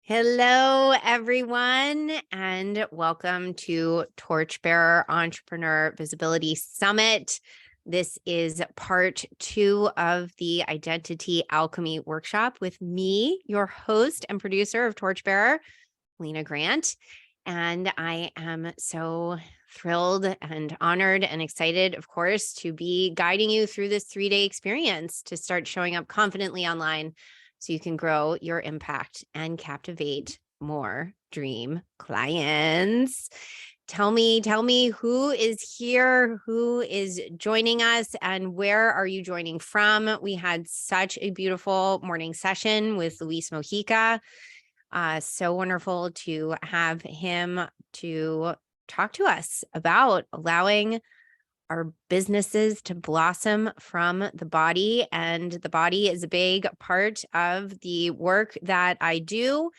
Hello, everyone, and welcome to Torchbearer Entrepreneur Visibility Summit. This is part 2 of the Identity Alchemy workshop with me, your host and producer of Torchbearer, Helena Grant. And I am so thrilled and honored and excited, of course, to be guiding you through this 3-day experience to start showing up confidently online so you can grow your impact and captivate more dream clients. Tell me who is here, who is joining us, and where are you joining from? We had such a beautiful morning session with Luis Mojica. So wonderful to have him to talk to us about allowing our businesses to blossom from the body. And the body is a big part of the work that I do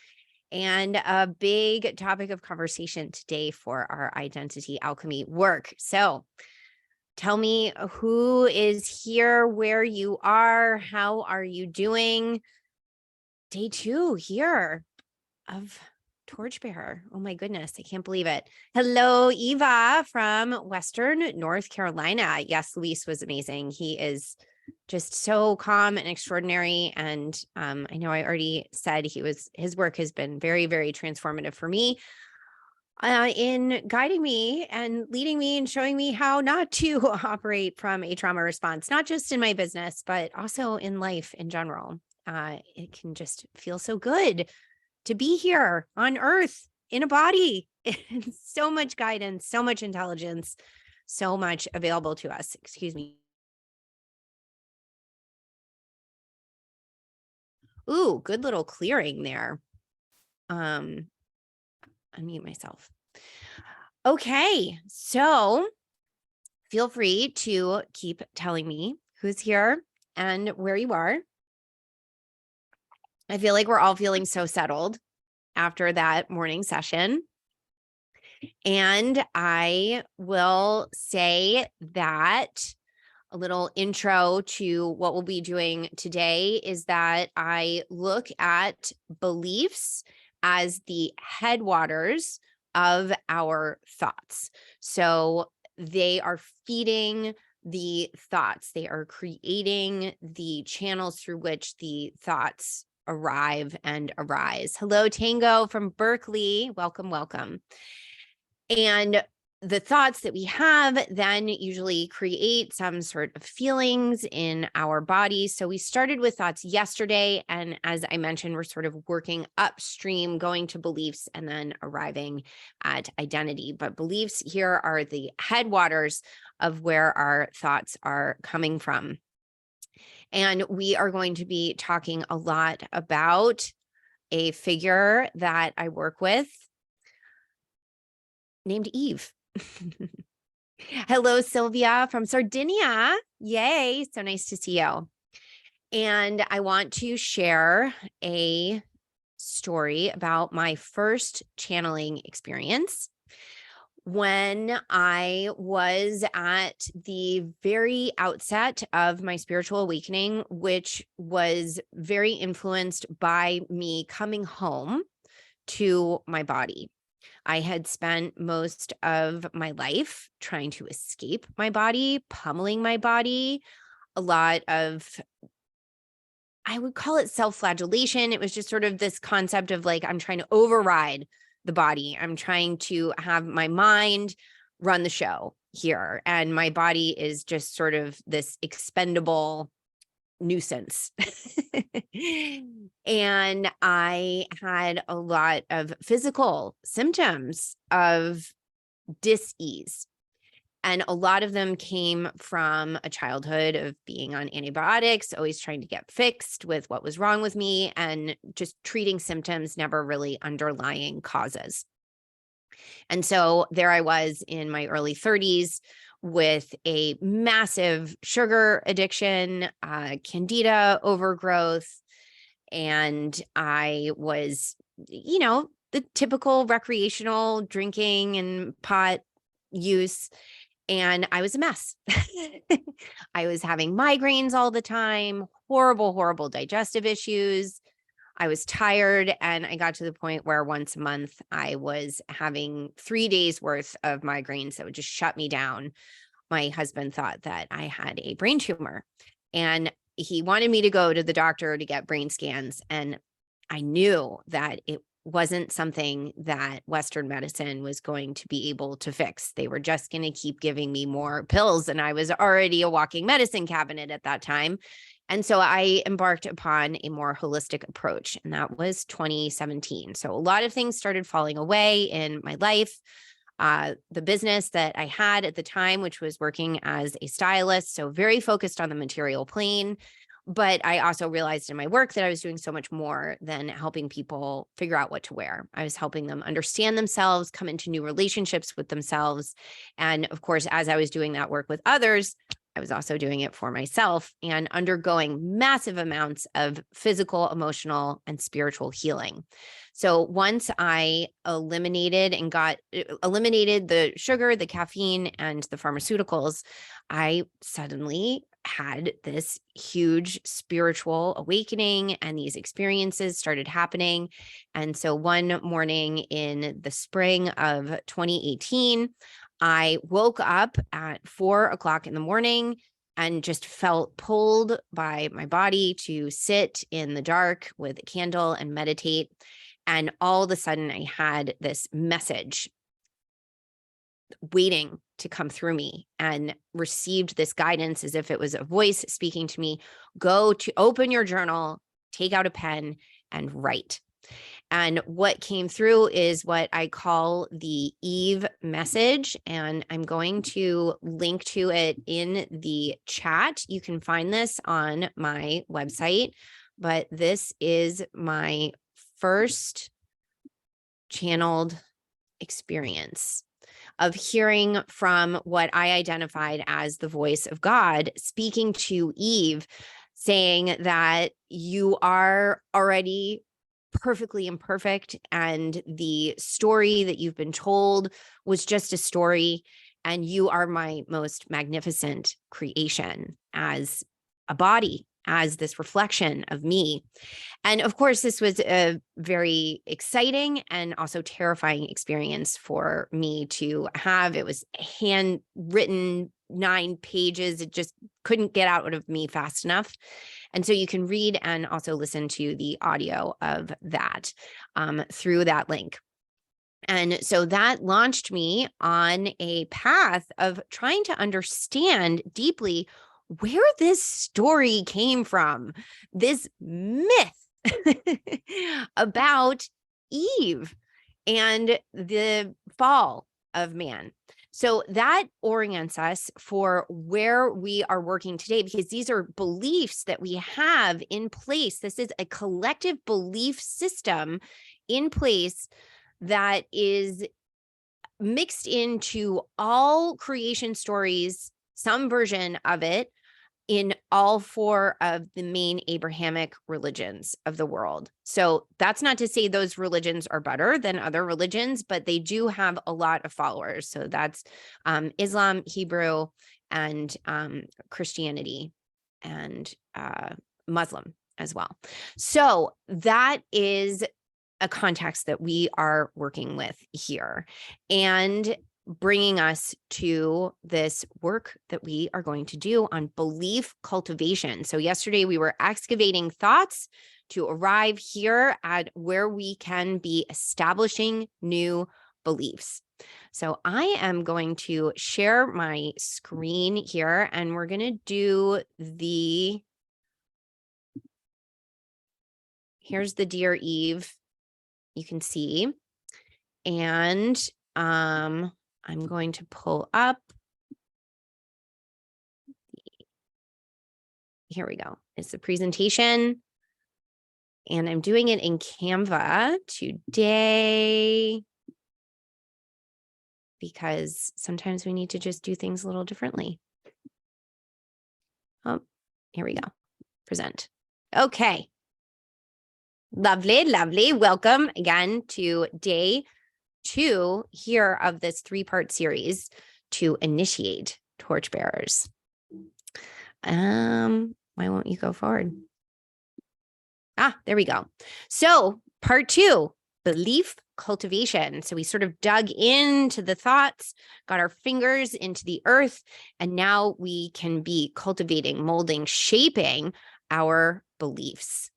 and a big topic of conversation today for our identity alchemy work. So tell me who is here, where you are, how are you doing? Day 2 here of Torchbearer. Oh my goodness, I can't believe it. Hello, Eva from Western North Carolina. Yes, Luis was amazing. He is just so calm and extraordinary. And I know I already said his work has been very, very transformative for me in guiding me and leading me and showing me how not to operate from a trauma response, not just in my business, but also in life in general. It can just feel so good to be here on earth in a body. So much guidance, so much intelligence, so much available to us. Excuse me. Ooh, good little clearing there. Unmute myself. Okay, so feel free to keep telling me who's here and where you are. I feel like we're all feeling so settled after that morning session. And I will say that a little intro to what we'll be doing today is that I look at beliefs as the headwaters of our thoughts. So they are feeding the thoughts. They are creating the channels through which the thoughts arrive and arise. Hello, Tango from Berkeley. Welcome, welcome. And the thoughts that we have then usually create some sort of feelings in our bodies. So we started with thoughts yesterday. And as I mentioned, we're sort of working upstream, going to beliefs and then arriving at identity. But beliefs here are the headwaters of where our thoughts are coming from. And we are going to be talking a lot about a figure that I work with named Eve. Hello, Sylvia from Sardinia. Yay. So nice to see you. And I want to share a story about my first channeling experience. When I was at the very outset of my spiritual awakening, which was very influenced by me coming home to my body. I had spent most of my life trying to escape my body, pummeling my body, a lot of, I would call it self-flagellation. It was just sort of this concept of like, I'm trying to override the body. I'm trying to have my mind run the show here. And my body is just sort of this expendable nuisance. And I had a lot of physical symptoms of dis-ease. And a lot of them came from a childhood of being on antibiotics, always trying to get fixed with what was wrong with me and just treating symptoms, never really underlying causes. And so there I was in my early 30s with a massive sugar addiction, candida overgrowth, and I was, the typical recreational drinking and pot use. And I was a mess. I was having migraines all the time, horrible, horrible digestive issues. I was tired, and I got to the point where once a month I was having 3 days worth of migraines that would just shut me down. My husband thought that I had a brain tumor, and he wanted me to go to the doctor to get brain scans. And I knew that it wasn't something that Western medicine was going to be able to fix. They were just going to keep giving me more pills. And I was already a walking medicine cabinet at that time. And so I embarked upon a more holistic approach, and that was 2017. So a lot of things started falling away in my life. The business that I had at the time, which was working as a stylist, so very focused on the material plane. But I also realized in my work that I was doing so much more than helping people figure out what to wear. I was helping them understand themselves, come into new relationships with themselves. And of course, as I was doing that work with others, I was also doing it for myself and undergoing massive amounts of physical, emotional, and spiritual healing. So once I eliminated the sugar, the caffeine, and the pharmaceuticals, I suddenly had this huge spiritual awakening, and these experiences started happening. And so one morning in the spring of 2018, I woke up at 4 o'clock in the morning and just felt pulled by my body to sit in the dark with a candle and meditate. And all of a sudden, I had this message waiting to come through me, and received this guidance as if it was a voice speaking to me. Go to open your journal, take out a pen, and write. And what came through is what I call the Eve message. And I'm going to link to it in the chat. You can find this on my website, but this is my first channeled experience of hearing from what I identified as the voice of God speaking to Eve, saying that you are already perfectly imperfect, and the story that you've been told was just a story, and you are my most magnificent creation as a body, as this reflection of me. And of course, this was a very exciting and also terrifying experience for me to have. It was handwritten, 9 pages. It just couldn't get out of me fast enough. And so you can read and also listen to the audio of that through that link. And so that launched me on a path of trying to understand deeply where this story came from, this myth about Eve and the fall of man. So that orients us for where we are working today, because these are beliefs that we have in place. This is a collective belief system in place that is mixed into all creation stories, some version of it, in all 4 of the main Abrahamic religions of the world. So that's not to say those religions are better than other religions, but they do have a lot of followers. So that's Islam, Hebrew, and Christianity, and Muslim as well. So that is a context that we are working with here, and bringing us to this work that we are going to do on belief cultivation. So yesterday we were excavating thoughts to arrive here at where we can be establishing new beliefs. So I am going to share my screen here, and we're going to do here's the Dear Eve, you can see, and I'm going to pull up. Here we go. It's the presentation, and I'm doing it in Canva today because sometimes we need to just do things a little differently. Oh, here we go. Present. Okay. Lovely, lovely. Welcome again to day 2 here of this 3-part series to initiate torchbearers. Why won't you go forward? There we go. So part 2, belief cultivation. So we sort of dug into the thoughts, got our fingers into the earth, and now we can be cultivating, molding, shaping our beliefs.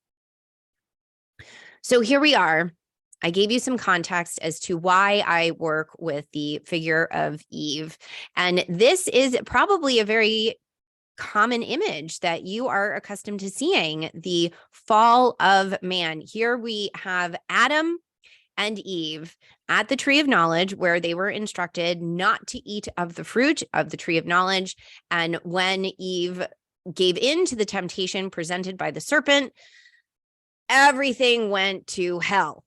So here we are. I gave you some context as to why I work with the figure of Eve. And this is probably a very common image that you are accustomed to seeing, the fall of man. Here we have Adam and Eve at the tree of knowledge, where they were instructed not to eat of the fruit of the tree of knowledge. And when Eve gave in to the temptation presented by the serpent, everything went to hell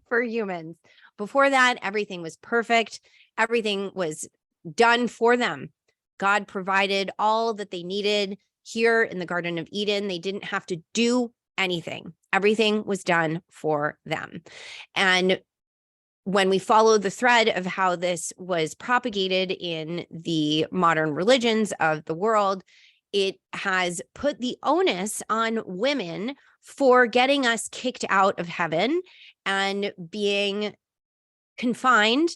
for humans. Before that, everything was perfect. Everything was done for them. God provided all that they needed here in the Garden of Eden. They didn't have to do anything. Everything was done for them. And when we follow the thread of how this was propagated in the modern religions of the world, it has put the onus on women for getting us kicked out of heaven and being confined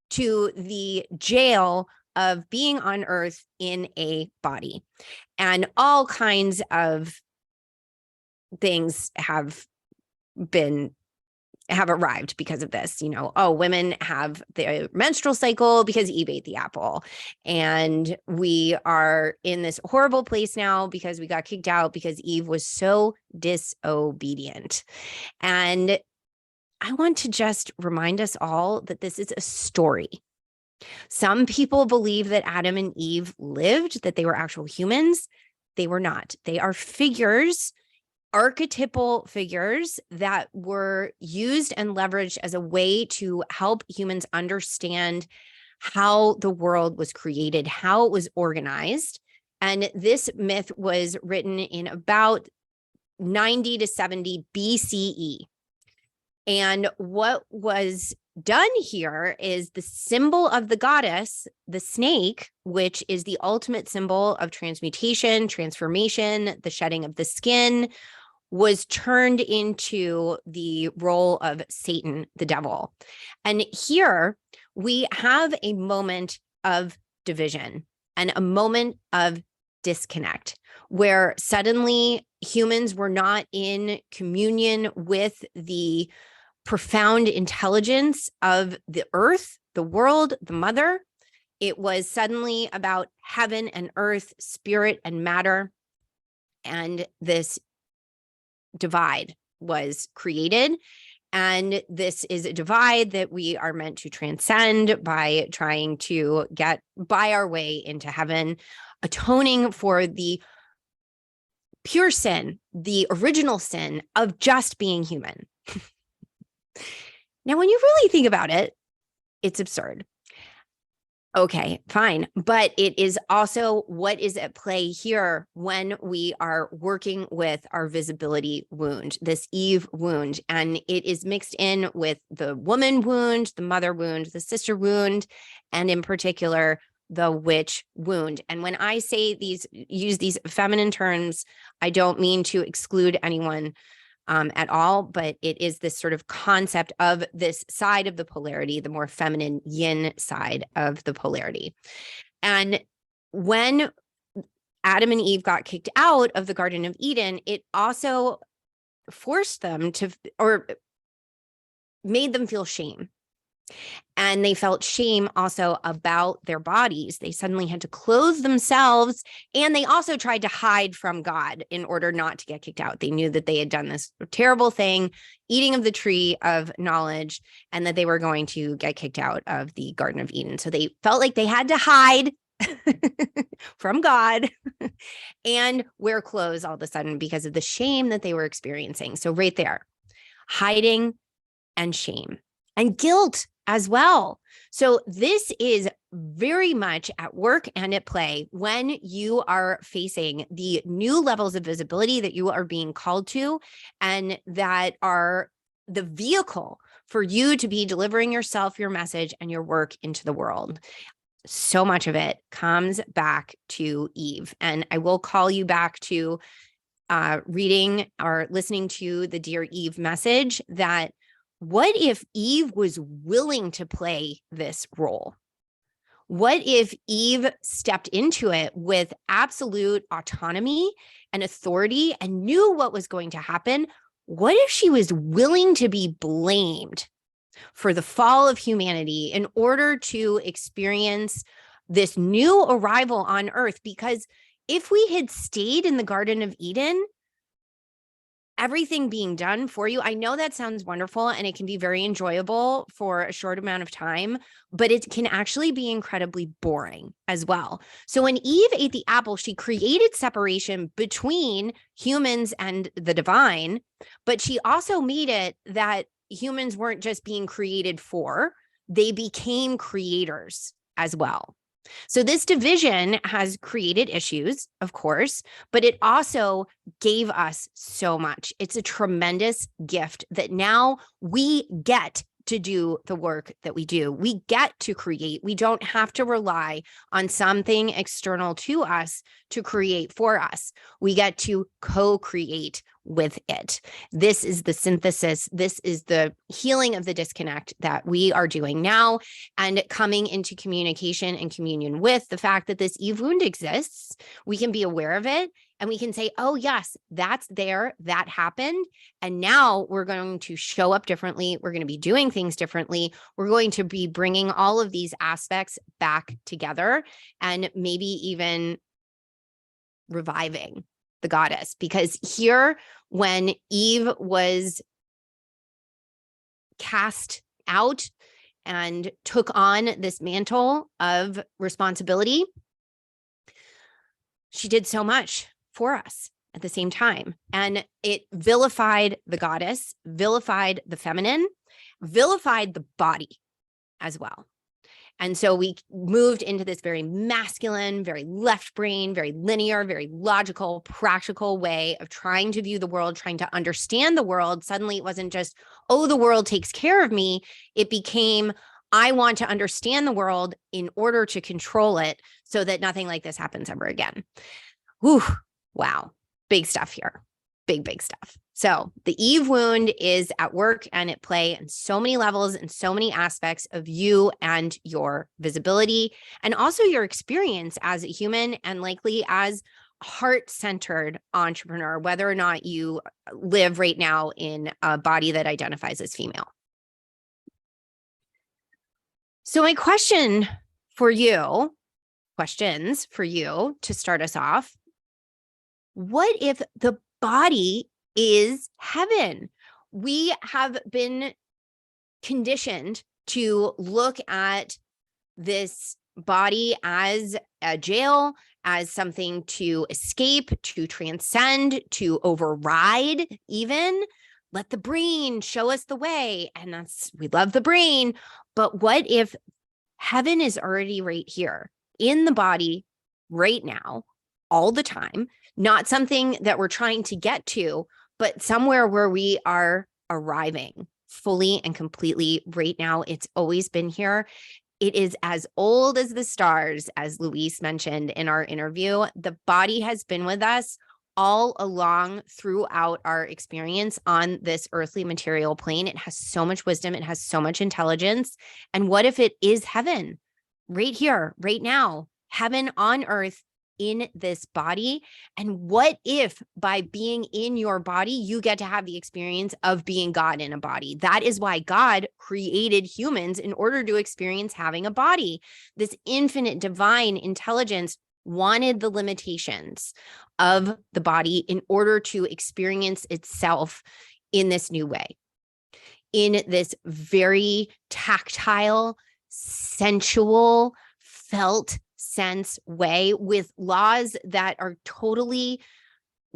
to the jail of being on earth in a body. And all kinds of things have arrived because of this. Women have the menstrual cycle because Eve ate the apple. And we are in this horrible place now because we got kicked out because Eve was so disobedient. And I want to just remind us all that this is a story. Some people believe that Adam and Eve lived, that they were actual humans. They were not. They are figures, archetypal figures that were used and leveraged as a way to help humans understand how the world was created, how it was organized. And this myth was written in about 90 to 70 BCE. And what was done here is the symbol of the goddess, the snake, which is the ultimate symbol of transmutation, transformation, the shedding of the skin, was turned into the role of Satan, the devil. And here we have a moment of division and a moment of disconnect, where suddenly humans were not in communion with the profound intelligence of the earth, the world, the mother. It was suddenly about heaven and earth, spirit and matter. And this divide was created. And this is a divide that we are meant to transcend by trying to get by our way into heaven, atoning for the pure sin, the original sin of just being human. Now, when you really think about it, it's absurd. Okay, fine. But it is also what is at play here when we are working with our visibility wound, this Eve wound. And it is mixed in with the woman wound, the mother wound, the sister wound, and in particular, the witch wound. And when I say use these feminine terms, I don't mean to exclude anyone at all, but it is this sort of concept of this side of the polarity, the more feminine yin side of the polarity. And when Adam and Eve got kicked out of the Garden of Eden, it also forced them to, or made them feel shame. And they felt shame also about their bodies. They suddenly had to clothe themselves, and they also tried to hide from God in order not to get kicked out. They knew that they had done this terrible thing, eating of the tree of knowledge, and that they were going to get kicked out of the Garden of Eden. So they felt like they had to hide from God and wear clothes all of a sudden because of the shame that they were experiencing. So right there, hiding and shame and guilt as well. So this is very much at work and at play when you are facing the new levels of visibility that you are being called to, and that are the vehicle for you to be delivering yourself, your message, and your work into the world. So much of it comes back to Eve. And I will call you back to reading or listening to the Dear Eve message that what if Eve was willing to play this role? What if Eve stepped into it with absolute autonomy and authority and knew what was going to happen? What if she was willing to be blamed for the fall of humanity in order to experience this new arrival on Earth? Because if we had stayed in the Garden of Eden, everything being done for you, I know that sounds wonderful and it can be very enjoyable for a short amount of time, but it can actually be incredibly boring as well. So when Eve ate the apple, she created separation between humans and the divine, but she also made it that humans weren't just being created for, they became creators as well. So this division has created issues, of course, but it also gave us so much. It's a tremendous gift that now we get to do the work that we do. We get to create. We don't have to rely on something external to us to create for us. We get to co-create with it. This is the synthesis. This is the healing of the disconnect that we are doing now and coming into communication and communion with the fact that this Eve wound exists. We can be aware of it and we can say, oh yes, that's there, that happened. And now we're going to show up differently. We're going to be doing things differently. We're going to be bringing all of these aspects back together and maybe even reviving the goddess. Because here, when Eve was cast out and took on this mantle of responsibility, she did so much for us at the same time. And it vilified the goddess, vilified the feminine, vilified the body as well. And so we moved into this very masculine, very left brain, very linear, very logical, practical way of trying to view the world, trying to understand the world. Suddenly it wasn't just, oh, the world takes care of me. It became, I want to understand the world in order to control it so that nothing like this happens ever again. Whew, wow, big stuff here. Big stuff. So the Eve wound is at work and at play in so many levels and so many aspects of you and your visibility and also your experience as a human and likely as a heart-centered entrepreneur, whether or not you live right now in a body that identifies as female. So my questions for you to start us off, what if the body is heaven? We have been conditioned to look at this body as a jail, as something to escape, to transcend, to override, even let the brain show us the way. And we love the brain. But what if heaven is already right here in the body right now, all the time? Not something that we're trying to get to, but somewhere where we are arriving fully and completely right now. It's always been here. It is as old as the stars, as Luis mentioned in our interview. The body has been with us all along throughout our experience on this earthly material plane. It has so much wisdom. It has so much intelligence. And what if it is heaven right here, right now, heaven on earth, in this body? And what if by being in your body, you get to have the experience of being God in a body? That is why God created humans, in order to experience having a body. This infinite divine intelligence wanted the limitations of the body in order to experience itself in this new way, in this very tactile, sensual, felt sense way, with laws that are totally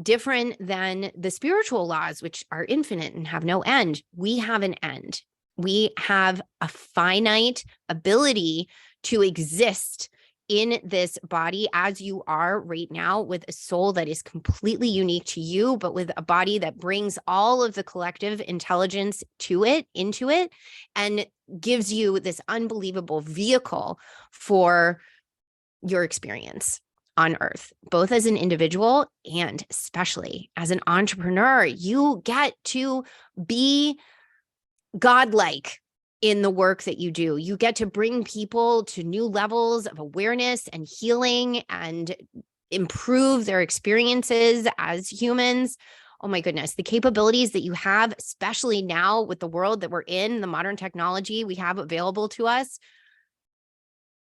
different than the spiritual laws, which are infinite and have no end. We have an end. We have a finite ability to exist in this body as you are right now, with a soul that is completely unique to you, but with a body that brings all of the collective intelligence to it, into it, and gives you this unbelievable vehicle for your experience, on earth, both as an individual and especially as an entrepreneur. You get to be godlike in the work that you do. You get to bring people to new levels of awareness and healing and improve their experiences as humans. Oh my goodness, the capabilities that you have, especially now with the world that we're in, the modern technology we have available to us.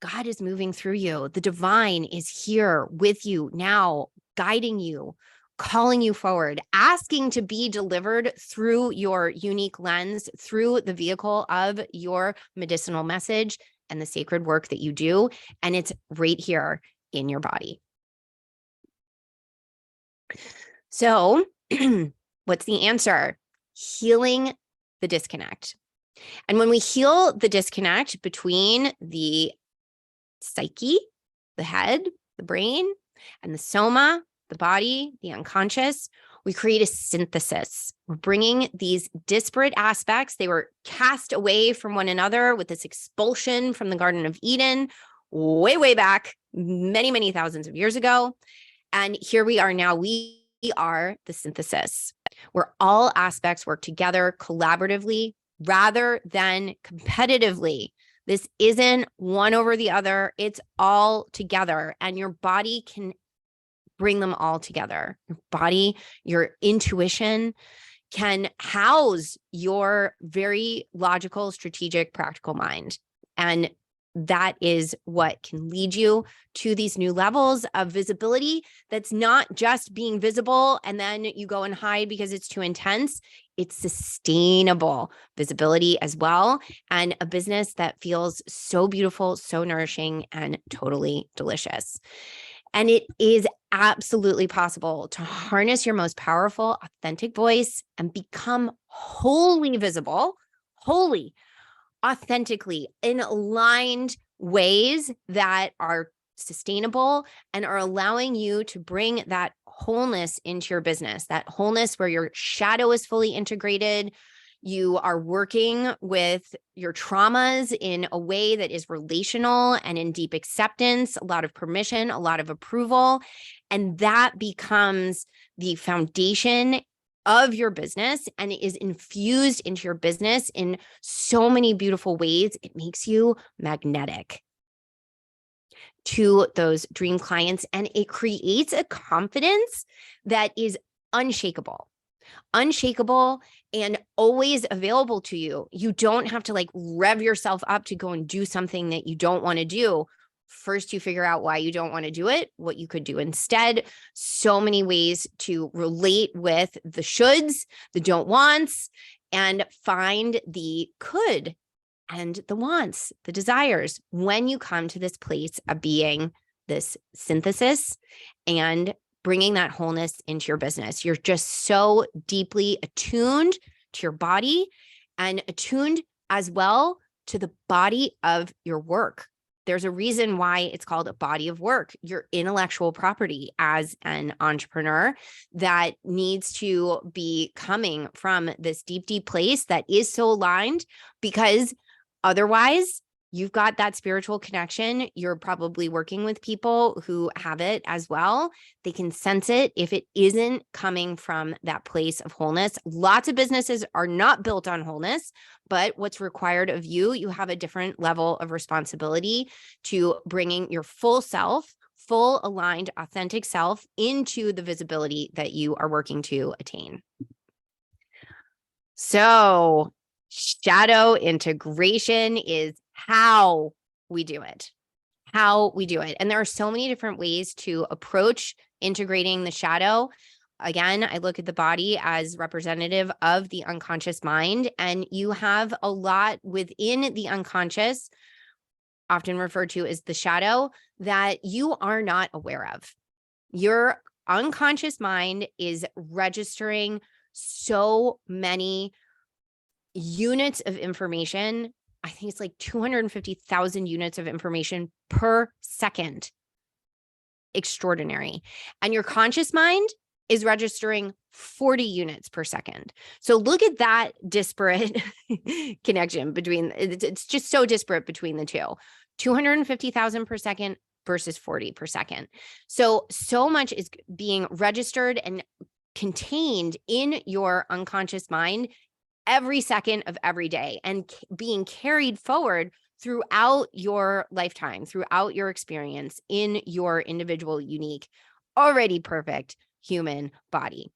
God is moving through you. The divine is here with you now, guiding you, calling you forward, asking to be delivered through your unique lens, through the vehicle of your medicinal message and the sacred work that you do. And it's right here in your body. So what's the answer? Healing the disconnect. And when we heal the disconnect between the psyche, the head, the brain, and the soma, the body, the unconscious, we create a synthesis. We're bringing these disparate aspects. They were cast away from one another with this expulsion from the Garden of Eden way, way back, many, many thousands of years ago. And here we are now. We are the synthesis, where all aspects work together collaboratively rather than competitively. This isn't one over the other. It's all together, and your body can bring them all together. Your body, your intuition can house your very logical, strategic, practical mind. And that is what can lead you to these new levels of visibility. That's not just being visible and then you go and hide because it's too intense. It's sustainable visibility as well, and a business that feels so beautiful, so nourishing, and totally delicious. And it is absolutely possible to harness your most powerful, authentic voice and become wholly visible, wholly, authentically, in aligned ways that are sustainable and are allowing you to bring that wholeness into your business, that wholeness where your shadow is fully integrated. You are working with your traumas in a way that is relational and in deep acceptance, a lot of permission, a lot of approval. And that becomes the foundation of your business, and it is infused into your business in so many beautiful ways. It makes you magnetic to those dream clients, and it creates a confidence that is unshakable and always available to you. You don't have to like rev yourself up to go and do something that you don't want to do. First, you figure out why you don't want to do it, what you could do instead. So many ways to relate with the shoulds, the don't wants, and find the could and the wants, the desires, when you come to this place of being this synthesis and bringing that wholeness into your business. You're just so deeply attuned to your body and attuned as well to the body of your work. There's a reason why it's called a body of work, your intellectual property as an entrepreneur that needs to be coming from this deep, deep place that is so aligned, because otherwise you've got that spiritual connection. You're probably working with people who have it as well. They can sense it if it isn't coming from that place of wholeness. Lots of businesses are not built on wholeness, but what's required of you, you have a different level of responsibility to bringing your full self, full aligned, authentic self into the visibility that you are working to attain. So shadow integration is how we do it, And there are so many different ways to approach integrating the shadow. Again, I look at the body as representative of the unconscious mind, and you have a lot within the unconscious, often referred to as the shadow, that you are not aware of. Your unconscious mind is registering so many units of information. I think it's like 250,000 units of information per second. Extraordinary. And your conscious mind is registering 40 units per second. So look at that disparate connection between, it's just so disparate between the two. 250,000 per second, versus 40 per second. So much is being registered and contained in your unconscious mind every second of every day and being carried forward throughout your lifetime, throughout your experience in your individual, unique, already perfect human body.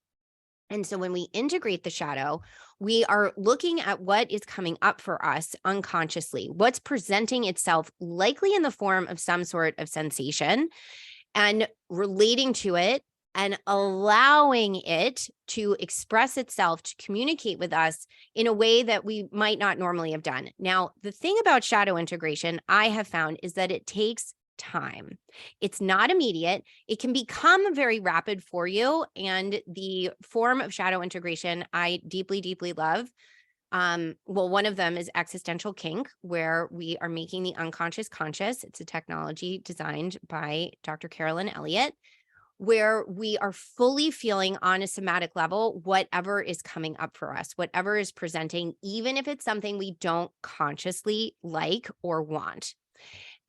And so when we integrate the shadow, we are looking at what is coming up for us unconsciously, what's presenting itself likely in the form of some sort of sensation, and relating to it and allowing it to express itself, to communicate with us in a way that we might not normally have done. Now, the thing about shadow integration I have found is that it takes time. It's not immediate. It can become very rapid for you. And the form of shadow integration I deeply, deeply love. One of them is existential kink, where we are making the unconscious conscious. It's a technology designed by Dr. Carolyn Elliott, where we are fully feeling on a somatic level whatever is coming up for us, whatever is presenting, even if it's something we don't consciously like or want.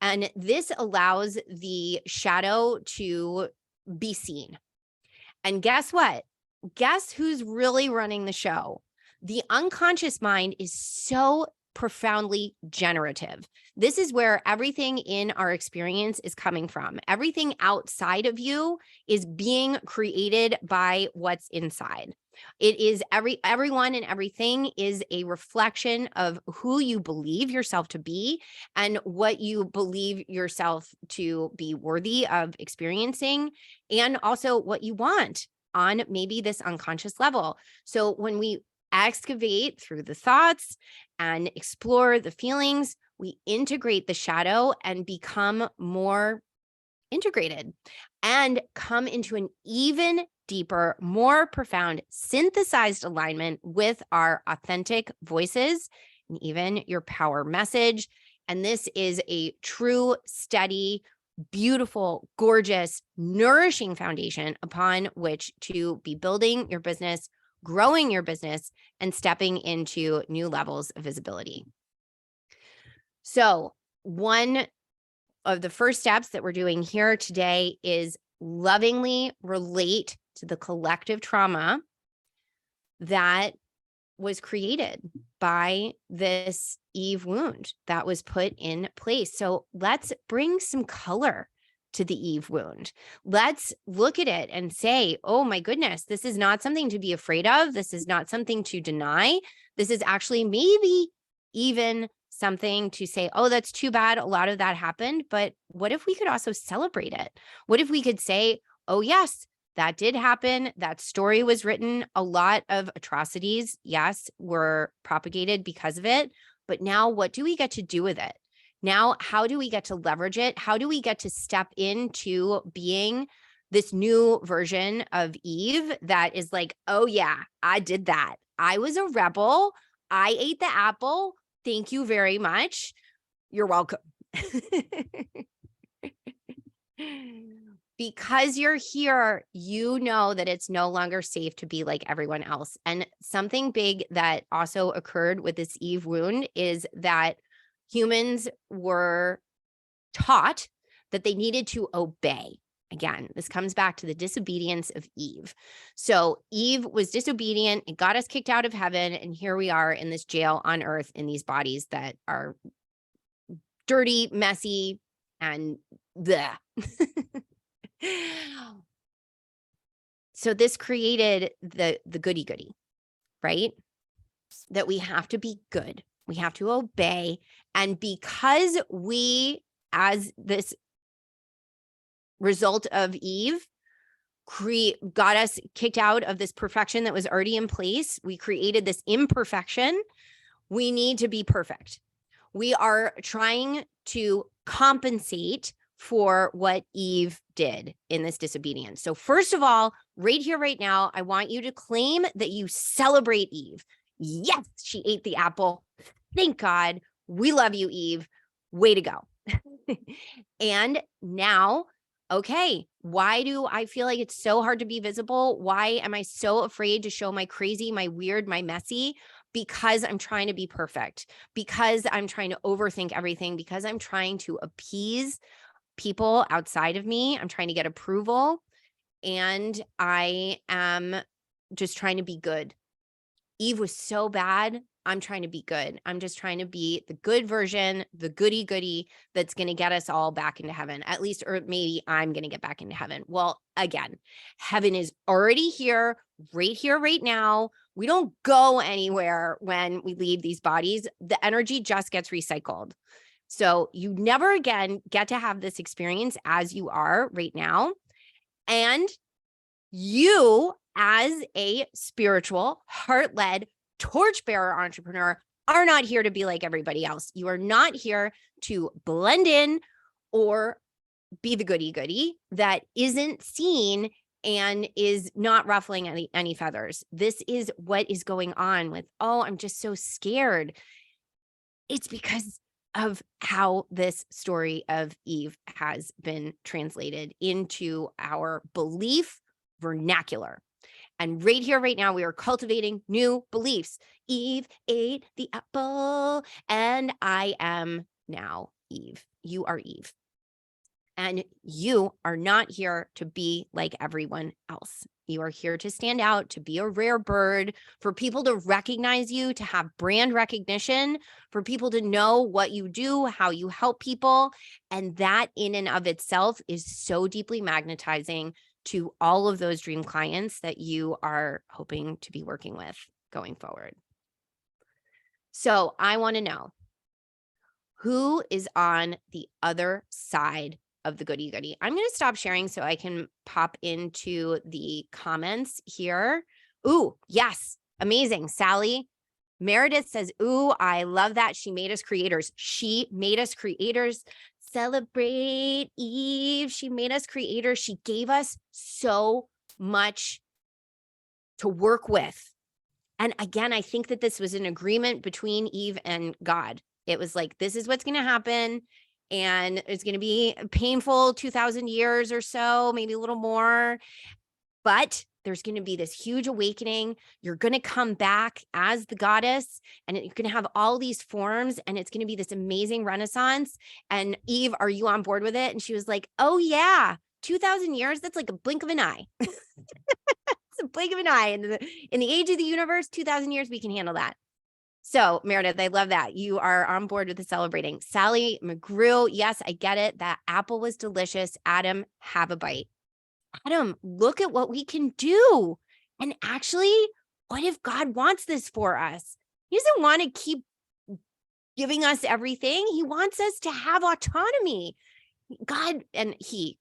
And this allows the shadow to be seen. And guess what? Guess who's really running the show? The unconscious mind is so profoundly generative. This is where everything in our experience is coming from. Everything outside of you is being created by what's inside. It is everyone and everything is a reflection of who you believe yourself to be and what you believe yourself to be worthy of experiencing, and also what you want on maybe this unconscious level. So when we excavate through the thoughts and explore the feelings, we integrate the shadow and become more integrated and come into an even deeper, more profound, synthesized alignment with our authentic voices and even your power message. And this is a true, steady, beautiful, gorgeous, nourishing foundation upon which to be building your business, growing your business, and stepping into new levels of visibility. So one of the first steps that we're doing here today is lovingly relate to the collective trauma that was created by this Eve wound that was put in place. So let's bring some color to the Eve wound. Let's look at it and say, oh my goodness, this is not something to be afraid of. This is not something to deny. This is actually maybe even something to say, oh, that's too bad. A lot of that happened. But what if we could also celebrate it? What if we could say, oh, yes, that did happen. That story was written. A lot of atrocities, yes, were propagated because of it. But now what do we get to do with it? Now, how do we get to leverage it? How do we get to step into being this new version of Eve that is like, oh yeah, I did that. I was a rebel. I ate the apple. Thank you very much. You're welcome. Because you're here, you know that it's no longer safe to be like everyone else. And something big that also occurred with this Eve wound is that humans were taught that they needed to obey. Again, this comes back to the disobedience of Eve. So Eve was disobedient. It got us kicked out of heaven. And here we are in this jail on earth in these bodies that are dirty, messy, and bleh. So this created the goody-goody, right? That we have to be good. We have to obey. And because we, as this result of Eve, got us kicked out of this perfection that was already in place, we created this imperfection. We need to be perfect. We are trying to compensate for what Eve did in this disobedience. So first of all, right here, right now, I want you to claim that you celebrate Eve. Yes, she ate the apple. Thank God. We love you, Eve. Way to go. And now, okay, why do I feel like it's so hard to be visible? Why am I so afraid to show my crazy, my weird, my messy? Because I'm trying to be perfect, because I'm trying to overthink everything, because I'm trying to appease people outside of me. I'm trying to get approval, and I am just trying to be good. Eve was so bad. I'm trying to be good. I'm just trying to be the good version, the goody that's going to get us all back into heaven, at least, or maybe I'm going to get back into heaven. Well, again, heaven is already here, right now. We don't go anywhere when we leave these bodies. The energy just gets recycled. So you never again get to have this experience as you are right now. And you, as a spiritual, heart-led, torchbearer entrepreneur, are not here to be like everybody else. You are not here to blend in or be the goody that isn't seen and is not ruffling any feathers. This is what is going on with, oh, I'm just so scared. It's because of how this story of Eve has been translated into our belief vernacular. And right here, right now, we are cultivating new beliefs. Eve ate the apple, and I am now Eve. You are Eve. And you are not here to be like everyone else. You are here to stand out, to be a rare bird, for people to recognize you, to have brand recognition, for people to know what you do, how you help people. And that in and of itself is so deeply magnetizing to all of those dream clients that you are hoping to be working with going forward. So I want to know, who is on the other side of the goody? I'm going to stop sharing so I can pop into the comments here. Ooh, yes. Amazing. Sally Meredith says, ooh, I love that. She made us creators. She made us creators. Celebrate Eve. She made us creators. She gave us so much to work with. And again, I think that this was an agreement between Eve and God. It was like, this is what's going to happen. And it's going to be painful 2,000 years or so, maybe a little more. But there's going to be this huge awakening. You're going to come back as the goddess, and you're going to have all these forms, and it's going to be this amazing renaissance. And Eve, are you on board with it? And she was like, oh yeah, 2,000 years. That's like a blink of an eye. It's a blink of an eye. In the age of the universe, 2,000 years, we can handle that. So Meredith, I love that. You are on board with the celebrating. Sally McGrew, yes, I get it. That apple was delicious. Adam, have a bite. Adam, look at what we can do. And actually, what if God wants this for us? He doesn't want to keep giving us everything. He wants us to have autonomy. God, and he,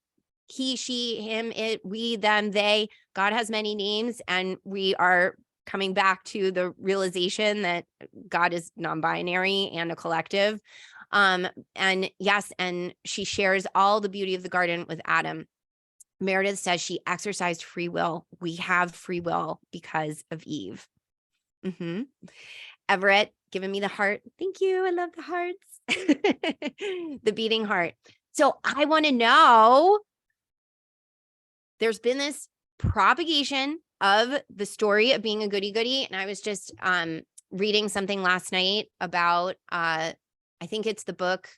she, him, it, we, them, they, God has many names, and we are coming back to the realization that God is non-binary and a collective. And yes, and she shares all the beauty of the garden with Adam. Meredith says she exercised free will. We have free will because of Eve. Everett giving me the heart. Thank you. I love the hearts. The beating heart. So I want to know, there's been this propagation of the story of being a goody. And I was just reading something last night about, I think it's the book.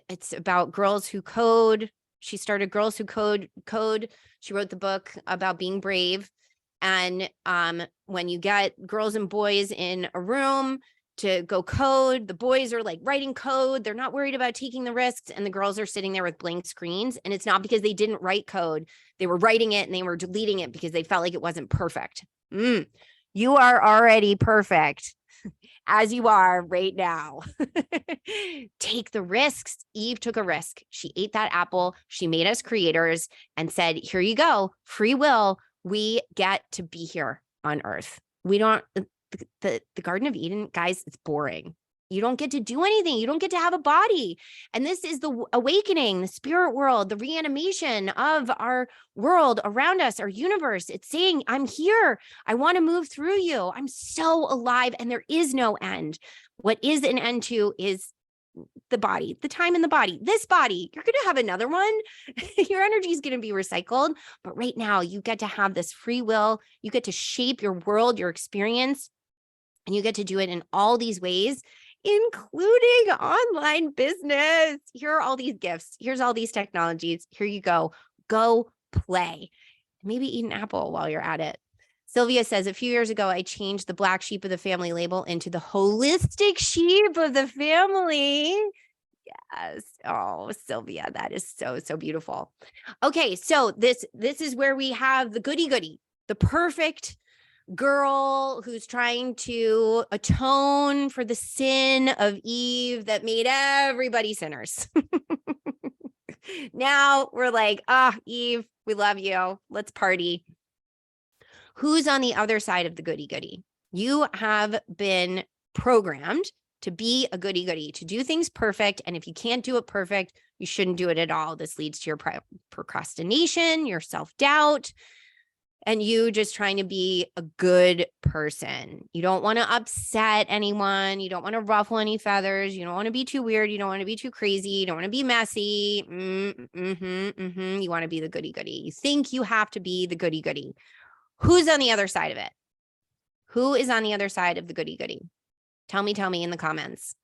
It's about girls who code. She started Girls Who Code. She wrote the book about being brave. And when you get girls and boys in a room to go code, the boys are like writing code. They're not worried about taking the risks. And the girls are sitting there with blank screens. And it's not because they didn't write code. They were writing it and they were deleting it because they felt like it wasn't perfect. You are already perfect as you are right now. Take the risks. Eve took a risk. She ate that apple. She made us creators and said, here you go. Free will. We get to be here on earth. We don't, the Garden of Eden, guys, it's boring. You don't get to do anything. You don't get to have a body. And this is the awakening, the spirit world, the reanimation of our world around us, our universe. It's saying, I'm here. I want to move through you. I'm so alive, and there is no end. What is an end to is the body, the time in the body, this body. You're going to have another one. Your energy is going to be recycled. But right now, you get to have this free will. You get to shape your world, your experience, and you get to do it in all these ways. including online business. Here are all these gifts. Here's all these technologies. Here you go. Go play. Maybe eat an apple while you're at it. Sylvia says, a few years ago, I changed the black sheep of the family label into the holistic sheep of the family. Yes. Oh, Sylvia, that is so, so beautiful. Okay. So this is where we have the goody, the perfect girl who's trying to atone for the sin of Eve that made everybody sinners. Now we're like, Eve, we love you. Let's party. Who's on the other side of the goody? You have been programmed to be a goody, to do things perfect. And if you can't do it perfect, you shouldn't do it at all. This leads to your procrastination, your self-doubt, and you just trying to be a good person. You don't want to upset anyone. You don't want to ruffle any feathers. You don't want to be too weird. You don't want to be too crazy. You don't want to be messy. You want to be the goody. You think you have to be the goody. Who's on the other side of it? Who is on the other side of the goody? Tell me in the comments.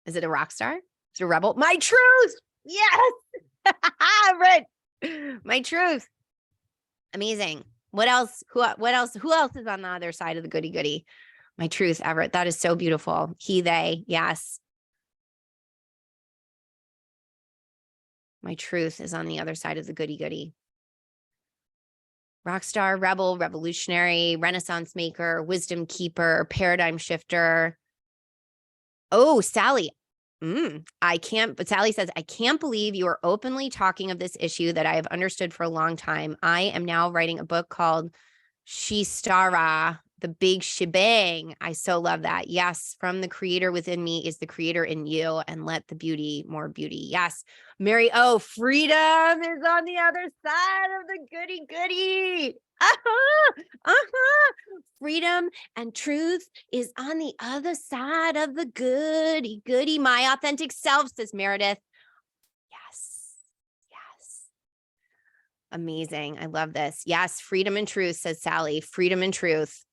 Is it a rock star? Is it a rebel? My truth. Yes. Right. My truth. Amazing. What else? Who else is on the other side of the goody? My truth, Everett. That is so beautiful. He, they. Yes. My truth is on the other side of the goody. Rockstar, rebel, revolutionary, renaissance maker, wisdom keeper, paradigm shifter. Oh, Sally. But Sally says, I can't believe you are openly talking of this issue that I have understood for a long time. I am now writing a book called Shistara, the big shebang. I so love that. Yes, from the creator within me is the creator in you, and let the beauty more beauty. Yes, Mary. Oh, freedom is on the other side of the goody. Freedom and truth is on the other side of the goody. My authentic self, says Meredith. Yes. Amazing. I love this. Yes, freedom and truth, says Sally. Freedom and truth.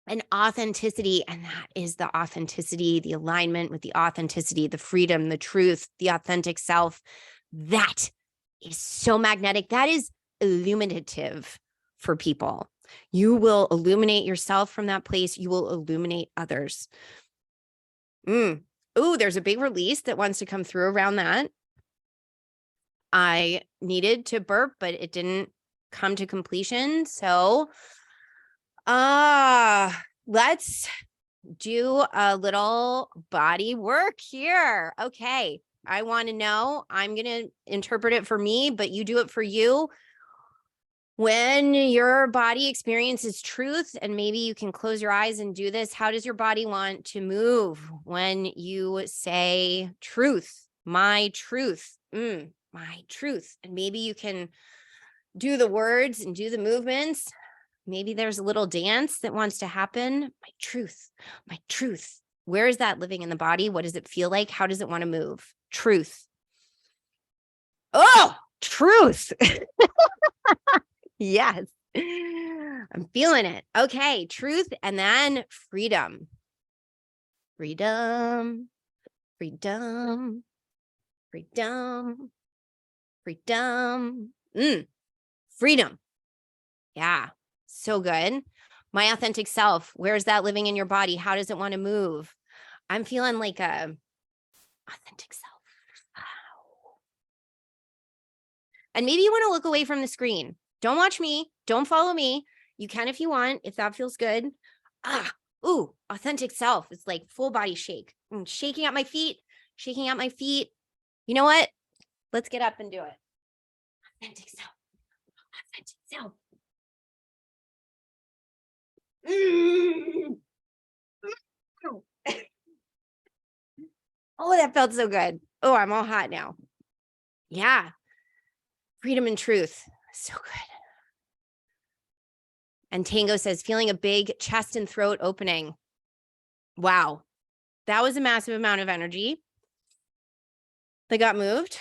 And authenticity. And that is the authenticity, the alignment with the authenticity, the freedom, the truth, the authentic self. That is so magnetic. That is illuminative for people. You will illuminate yourself from that place. You will illuminate others. Oh, there's a big release that wants to come through around that. I needed to burp, but it didn't come to completion. So let's do a little body work here. Okay. I want to know. I'm going to interpret it for me, but you do it for you. When your body experiences truth, and maybe you can close your eyes and do this, how does your body want to move when you say truth, my truth, my truth? And maybe you can do the words and do the movements. Maybe there's a little dance that wants to happen. My truth, my truth. Where is that living in the body? What does it feel like? How does it want to move? Truth. Oh, truth. Yes. I'm feeling it. Okay. Truth. And then freedom. Freedom. Freedom. Yeah. So good. My authentic self. Where's that living in your body? How does it want to move? I'm feeling like a authentic self. Wow. And maybe you want to look away from the screen. Don't watch me. Don't follow me. You can if you want, if that feels good. Authentic self. It's like full body shake. I'm shaking out my feet. You know what? Let's get up and do it. Authentic self. Oh, that felt so good. Oh, I'm all hot now. Yeah. Freedom and truth. So good. And Tango says, feeling a big chest and throat opening. Wow. That was a massive amount of energy that got moved.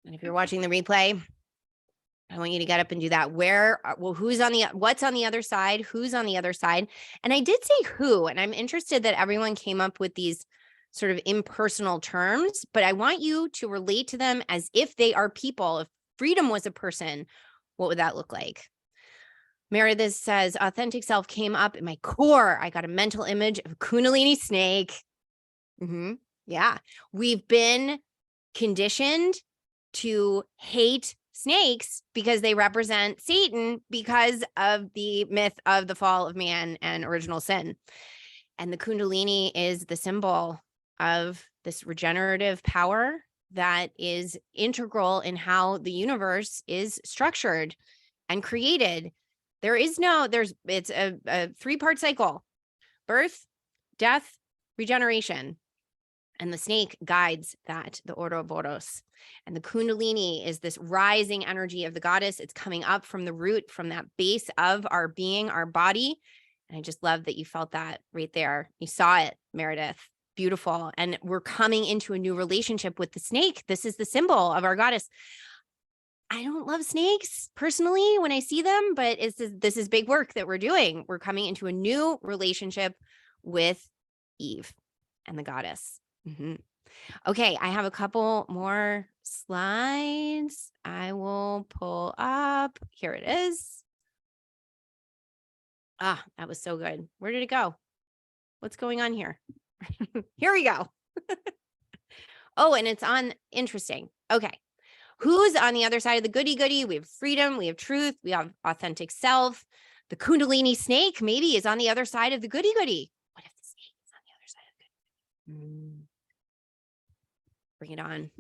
And if you're watching the replay, I want you to get up and do that. What's on the other side? Who's on the other side? And I did say who, and I'm interested that everyone came up with these sort of impersonal terms, but I want you to relate to them as if they are people. If freedom was a person, what would that look like? Meredith says, authentic self came up in my core. I got a mental image of a Kundalini snake. Yeah. We've been conditioned to hate snakes because they represent Satan because of the myth of the fall of man and original sin. And the Kundalini is the symbol of this regenerative power that is integral in how the universe is structured and created. It's a three-part cycle: birth, death, regeneration. And the snake guides that, the Ouroboros. And the Kundalini is this rising energy of the goddess. It's coming up from the root, from that base of our being, our body. And I just love that you felt that right there. You saw it, Meredith. Beautiful. And we're coming into a new relationship with the snake. This is the symbol of our goddess. I don't love snakes personally when I see them, but this is big work that we're doing. We're coming into a new relationship with Eve and the goddess. Okay, I have a couple more slides. I will pull up. Here it is. That was so good. Where did it go? What's going on here? Here we go. Oh, and it's on interesting. Okay. Who's on the other side of the goody-goody? We have freedom, we have truth, we have authentic self. The Kundalini snake maybe is on the other side of the goody-goody. What if the snake is on the other side of the goody-goody? Bring it on.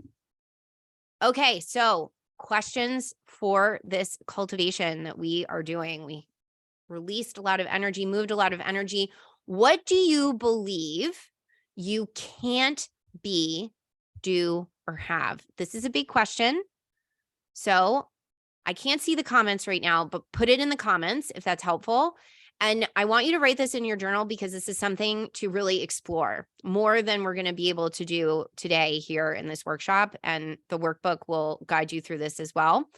Okay, so questions for this cultivation that we are doing. We released a lot of energy, moved a lot of energy. What do you believe you can't be, do, or have? This is a big question. So I can't see the comments right now, but put it in the comments if that's helpful. And I want you to write this in your journal because this is something to really explore more than we're going to be able to do today here in this workshop. And the workbook will guide you through this as well.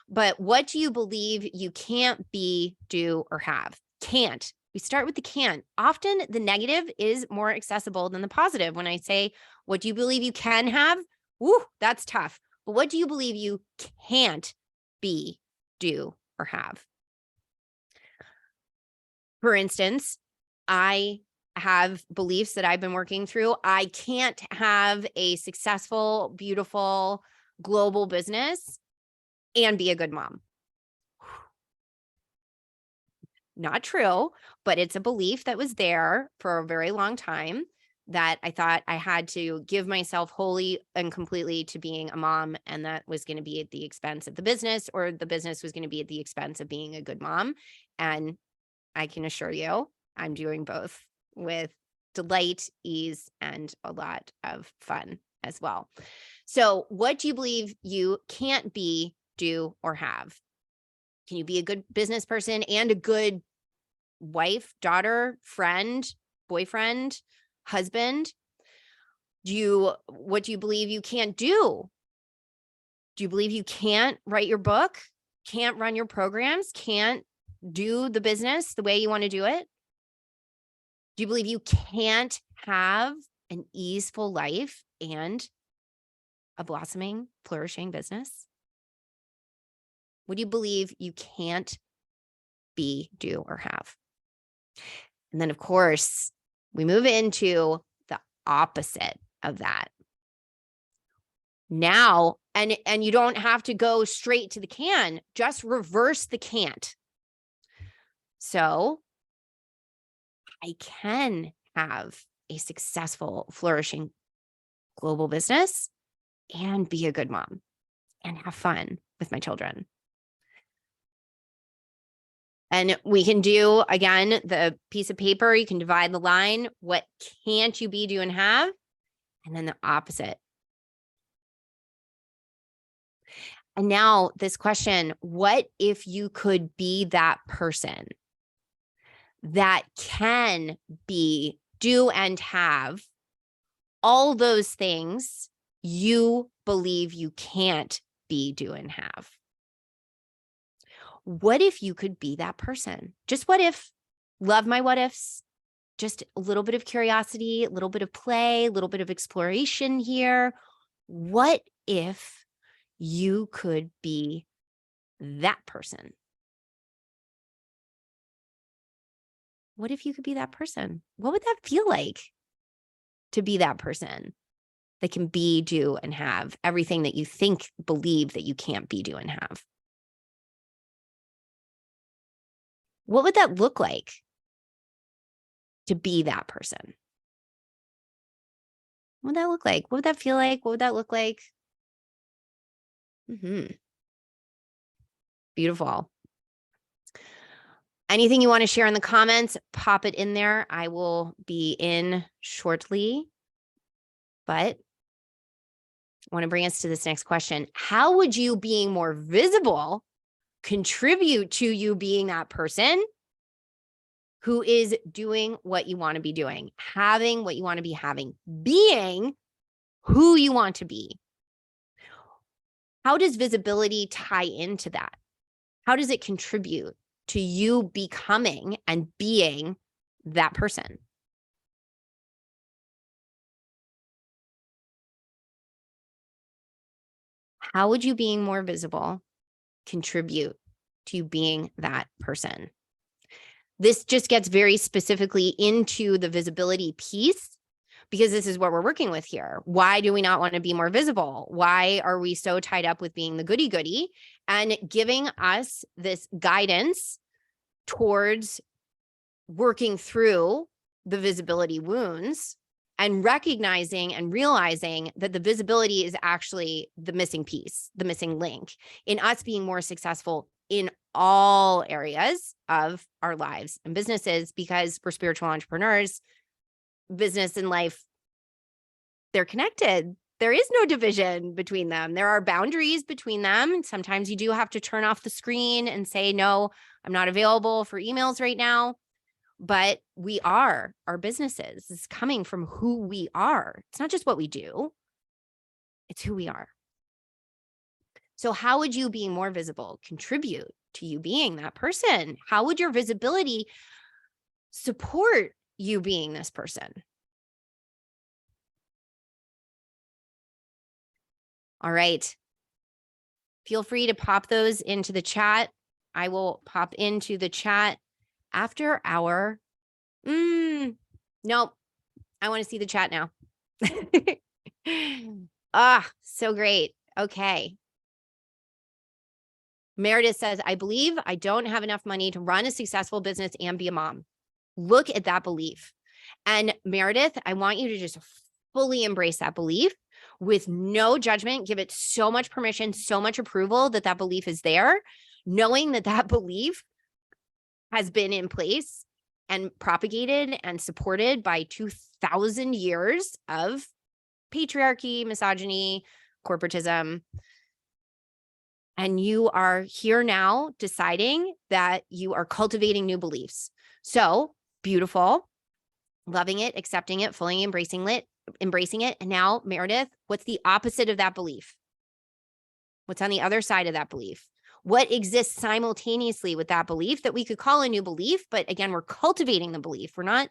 But what do you believe you can't be, do, or have? Can't. We start with the can't. Often the negative is more accessible than the positive. When I say, what do you believe you can have? Woo, that's tough. But what do you believe you can't be, do, or have? For instance, I have beliefs that I've been working through. I can't have a successful, beautiful, global business and be a good mom. Not true, but it's a belief that was there for a very long time that I thought I had to give myself wholly and completely to being a mom, and that was going to be at the expense of the business, or the business was going to be at the expense of being a good mom. And I can assure you, I'm doing both with delight, ease, and a lot of fun as well. So what do you believe you can't be, do, or have? Can you be a good business person and a good wife, daughter, friend, boyfriend, husband? What do you believe you can't do? Do you believe you can't write your book, can't run your programs, can't do the business the way you want to do it? Do you believe you can't have an easeful life and a blossoming, flourishing business? What do you believe you can't be, do, or have? And then, of course, we move into the opposite of that. Now, and you don't have to go straight to the can, just reverse the can't. So I can have a successful, flourishing global business and be a good mom and have fun with my children. And we can do, again, the piece of paper, you can divide the line. What can't you be, do, and have? And then the opposite. And now this question, what if you could be that person that can be, do, and have all those things you believe you can't be, do, and have. What if you could be that person? Just what if? Love my what ifs. Just a little bit of curiosity, a little bit of play, a little bit of exploration here. What if you could be that person? What if you could be that person? What would that feel like to be that person that can be, do, and have everything that you believe that you can't be, do, and have? What would that look like to be that person? What would that look like? What would that feel like? What would that look like? Beautiful. Anything you want to share in the comments, pop it in there. I will be in shortly. But I want to bring us to this next question. How would you being more visible contribute to you being that person who is doing what you want to be doing, having what you want to be having, being who you want to be? How does visibility tie into that? How does it contribute to you becoming and being that person? How would you being more visible contribute to you being that person? This just gets very specifically into the visibility piece, because this is what we're working with here. Why do we not want to be more visible? Why are we so tied up with being the goody-goody? And giving us this guidance towards working through the visibility wounds and recognizing and realizing that the visibility is actually the missing piece, the missing link in us being more successful in all areas of our lives and businesses, because we're spiritual entrepreneurs. Business and life, they're connected. There is no division between them. There are boundaries between them. And sometimes you do have to turn off the screen and say, no, I'm not available for emails right now. But our businesses is coming from who we are. It's not just what we do. It's who we are. So how would you being more visible contribute to you being that person? How would your visibility support you being this person? All right. Feel free to pop those into the chat. I will pop into the chat after our, nope. I want to see the chat now. So great. Okay. Meredith says, I believe I don't have enough money to run a successful business and be a mom. Look at that belief. And Meredith, I want you to just fully embrace that belief with no judgment. Give it so much permission, so much approval that that belief is there, knowing that that belief has been in place and propagated and supported by 2,000 years of patriarchy, misogyny, corporatism. And you are here now deciding that you are cultivating new beliefs. So beautiful, loving it, accepting it, fully embracing it. And now, Meredith, what's the opposite of that belief? What's on the other side of that belief? What exists simultaneously with that belief that we could call a new belief? But again, we're cultivating the belief. We're not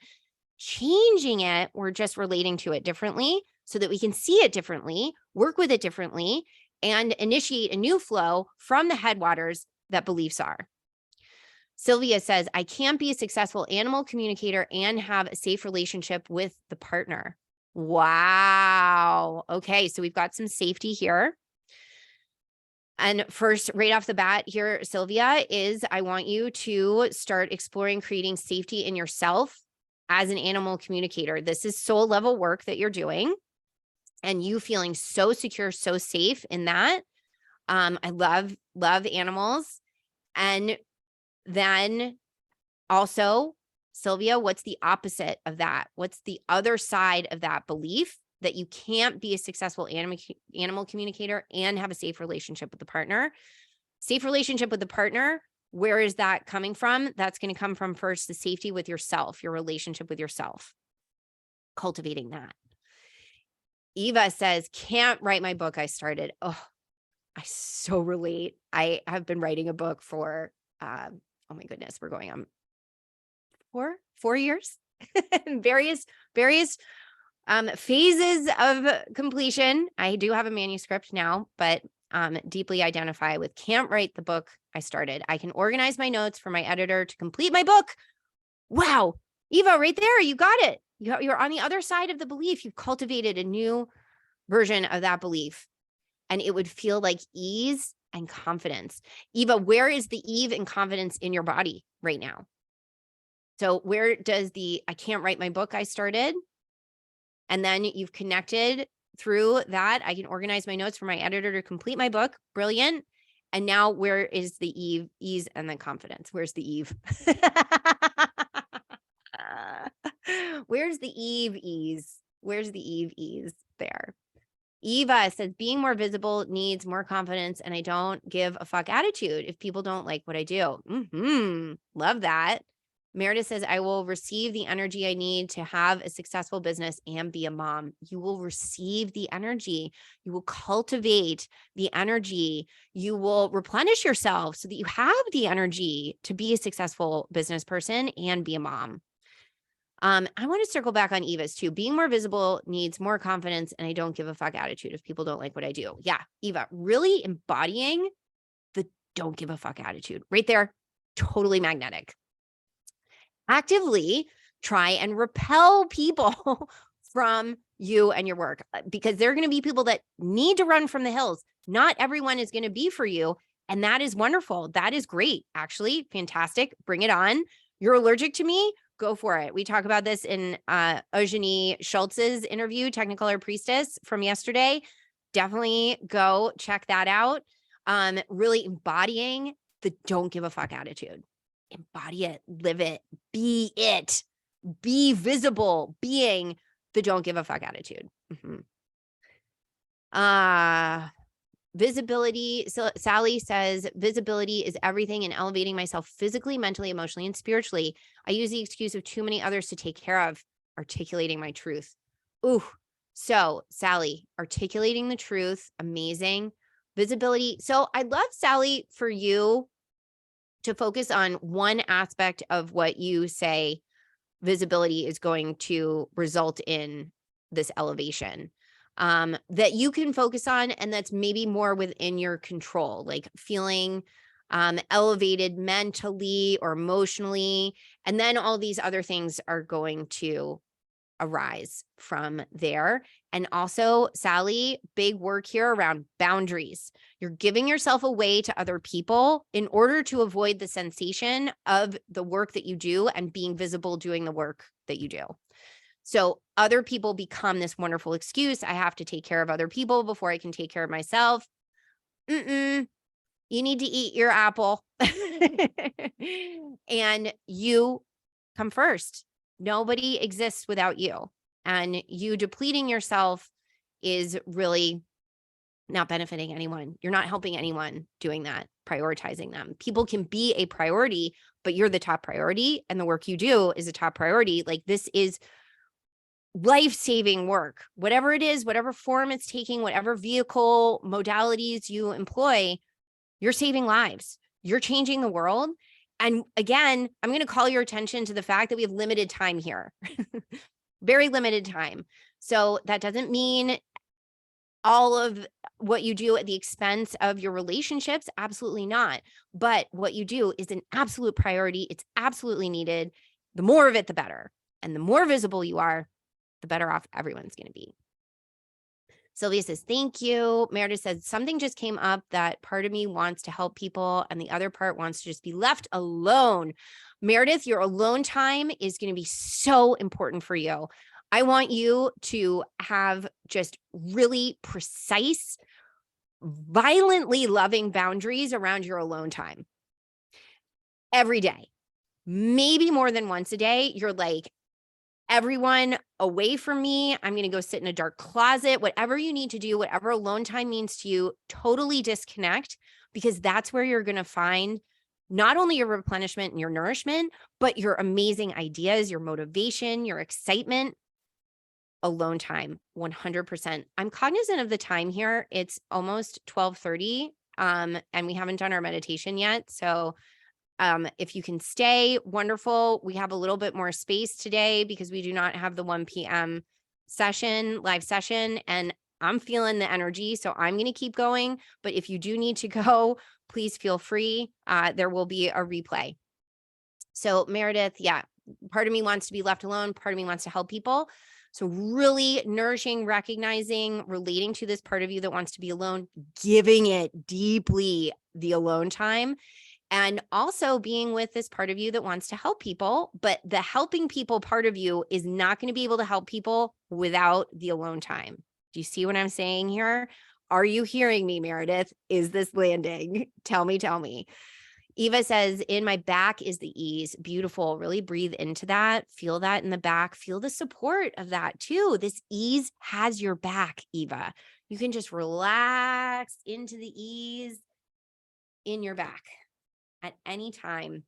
changing it. We're just relating to it differently so that we can see it differently, work with it differently, and initiate a new flow from the headwaters that beliefs are. Sylvia says, I can't be a successful animal communicator and have a safe relationship with the partner. Wow. Okay, so we've got some safety here. And first, right off the bat here, Sylvia, is I want you to start exploring creating safety in yourself as an animal communicator. This is soul level work that you're doing, and you feeling so secure, so safe in that. I love animals. And then also, Sylvia, what's the opposite of that? What's the other side of that belief that you can't be a successful animal communicator and have a safe relationship with the partner? Safe relationship with the partner, where is that coming from? That's going to come from first the safety with yourself, your relationship with yourself, cultivating that. Eva says, can't write my book I started. Oh, I so relate. I have been writing a book for, oh my goodness, we're going on 4 years, various phases of completion. I do have a manuscript now, but deeply identify with can't write the book I started. I can organize my notes for my editor to complete my book. Wow, Eva, right there, you got it. You're on the other side of the belief. You've cultivated a new version of that belief, and it would feel like ease and confidence. Eva, where is the ease and confidence in your body right now? So where does the I can't write my book I started, and then you've connected through that. I can organize my notes for my editor to complete my book. Brilliant. And now where is the ease and the confidence? Where's the Eve? Where's the ease? Where's the ease there? Eva says, being more visible needs more confidence, and I don't give a fuck attitude if people don't like what I do. Love that. Meredith says, I will receive the energy I need to have a successful business and be a mom. You will receive the energy. You will cultivate the energy. You will replenish yourself so that you have the energy to be a successful business person and be a mom. I want to circle back on Eva's too. Being more visible needs more confidence, and I don't give a fuck attitude if people don't like what I do. Yeah, Eva, really embodying the don't give a fuck attitude right there. Totally magnetic. Actively try and repel people from you and your work, because there are going to be people that need to run from the hills. Not everyone is going to be for you. And that is wonderful. That is great. Actually, fantastic. Bring it on. You're allergic to me? Go for it. We talk about this in Eugenie Schultz's interview, Technicolor Priestess, from yesterday. Definitely go check that out. Really embodying the don't give a fuck attitude. Embody it, live it, be visible, being the don't give a fuck attitude. Visibility. So Sally says, visibility is everything in elevating myself physically, mentally, emotionally, and spiritually. I use the excuse of too many others to take care of, articulating my truth. Ooh, so Sally, articulating the truth, amazing. Visibility. So I'd love, Sally, for you to focus on one aspect of what you say visibility is going to result in this elevation, that you can focus on, and that's maybe more within your control, like feeling elevated mentally or emotionally. And then all these other things are going to arise from there. And also, Sally, big work here around boundaries. You're giving yourself away to other people in order to avoid the sensation of the work that you do and being visible doing the work that you do. So other people become this wonderful excuse. I have to take care of other people before I can take care of myself. You need to eat your apple. And you come first. Nobody exists without you. And you depleting yourself is really not benefiting anyone. You're not helping anyone doing that, prioritizing them. People can be a priority, but you're the top priority, and the work you do is a top priority. Like, this is life-saving work, whatever it is, whatever form it's taking, whatever vehicle modalities you employ, you're saving lives. You're changing the world. And again, I'm going to call your attention to the fact that we have limited time here, very limited time. So that doesn't mean all of what you do at the expense of your relationships. Absolutely not. But what you do is an absolute priority. It's absolutely needed. The more of it, the better. And the more visible you are, the better off everyone's going to be. Sylvia says, thank you. Meredith says, something just came up that part of me wants to help people and the other part wants to just be left alone. Meredith, your alone time is going to be so important for you. I want you to have just really precise, violently loving boundaries around your alone time. Every day, maybe more than once a day, you're like, everyone away from me. I'm going to go sit in a dark closet, whatever you need to do, whatever alone time means to you, totally disconnect, because that's where you're going to find not only your replenishment and your nourishment, but your amazing ideas, your motivation, your excitement. alone time, 100%. I'm cognizant of the time here. It's almost 12:30, and we haven't done our meditation yet. So if you can stay, wonderful. We have a little bit more space today because we do not have the 1 p.m. live session, and I'm feeling the energy, so I'm going to keep going. But if you do need to go, please feel free. There will be a replay. So Meredith, yeah, part of me wants to be left alone. Part of me wants to help people. So really nourishing, recognizing, relating to this part of you that wants to be alone, giving it deeply the alone time, and also being with this part of you that wants to help people. But the helping people part of you is not going to be able to help people without the alone time. Do you see what I'm saying here? Are you hearing me, Meredith? Is this landing? Tell me, tell me. Eva says, in my back is the ease. Beautiful. Really breathe into that. Feel that in the back. Feel the support of that too. This ease has your back, Eva. You can just relax into the ease in your back at any time.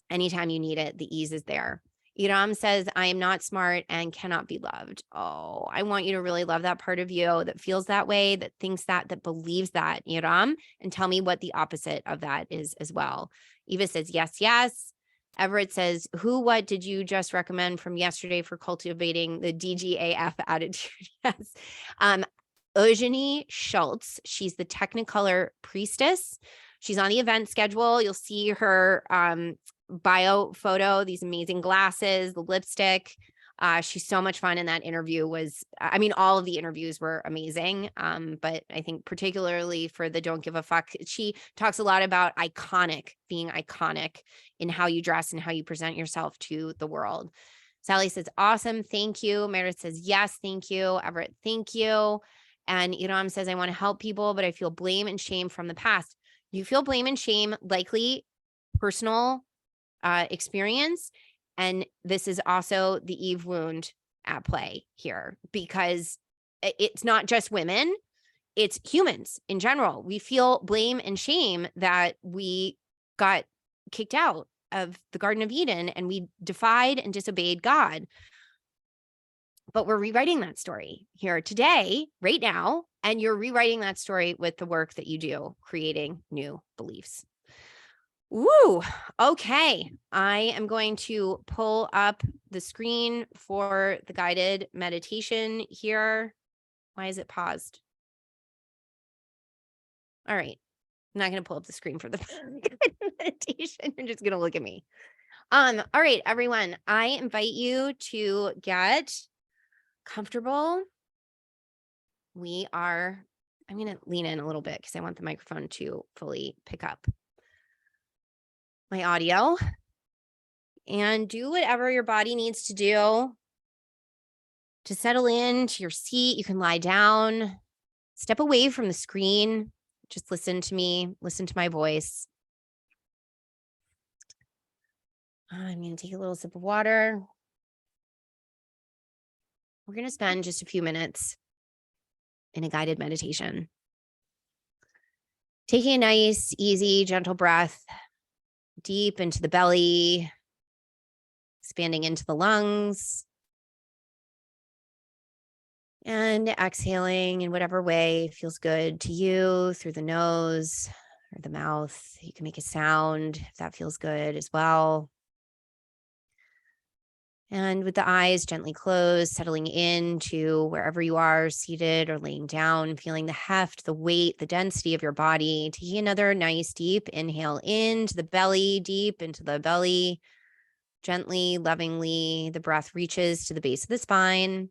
Anytime you need it, the ease is there. Iram says, I am not smart and cannot be loved. Oh, I want you to really love that part of you that feels that way, that thinks that believes that, Iram, and tell me what the opposite of that is as well. Eva says, yes, yes. Everett says, what did you just recommend from yesterday for cultivating the DGAF attitude? Yes. Eugenie Schultz, she's the Technicolor priestess. She's on the event schedule. You'll see her bio photo, these amazing glasses, the lipstick. She's so much fun. And that interview was, I mean, all of the interviews were amazing. But I think particularly for the Don't Give a Fuck, she talks a lot about being iconic in how you dress and how you present yourself to the world. Sally says, awesome. Thank you. Meredith says, yes, thank you. Everett, thank you. And Iram says, I want to help people, but I feel blame and shame from the past. You feel blame and shame, likely personal experience. And this is also the Eve wound at play here, because it's not just women, it's humans in general. We feel blame and shame that we got kicked out of the Garden of Eden and we defied and disobeyed God. But we're rewriting that story here today, right now, and you're rewriting that story with the work that you do, creating new beliefs. Woo, okay. I am going to pull up the screen for the guided meditation here. Why is it paused? All right. I'm not going to pull up the screen for the guided meditation. You're just going to look at me. All right, everyone. I invite you to get comfortable. I'm going to lean in a little bit because I want the microphone to fully pick up my audio, and do whatever your body needs to do to settle into your seat. You can lie down, step away from the screen, just listen to me, listen to my voice. I'm going to take a little sip of water. We're going to spend just a few minutes in a guided meditation. Taking a nice, easy, gentle breath deep into the belly, expanding into the lungs, and exhaling in whatever way feels good to you through the nose or the mouth. You can make a sound if that feels good as well. And with the eyes gently closed, settling into wherever you are, seated or laying down, feeling the heft, the weight, the density of your body. Taking another nice deep inhale into the belly, deep into the belly. Gently, lovingly, the breath reaches to the base of the spine.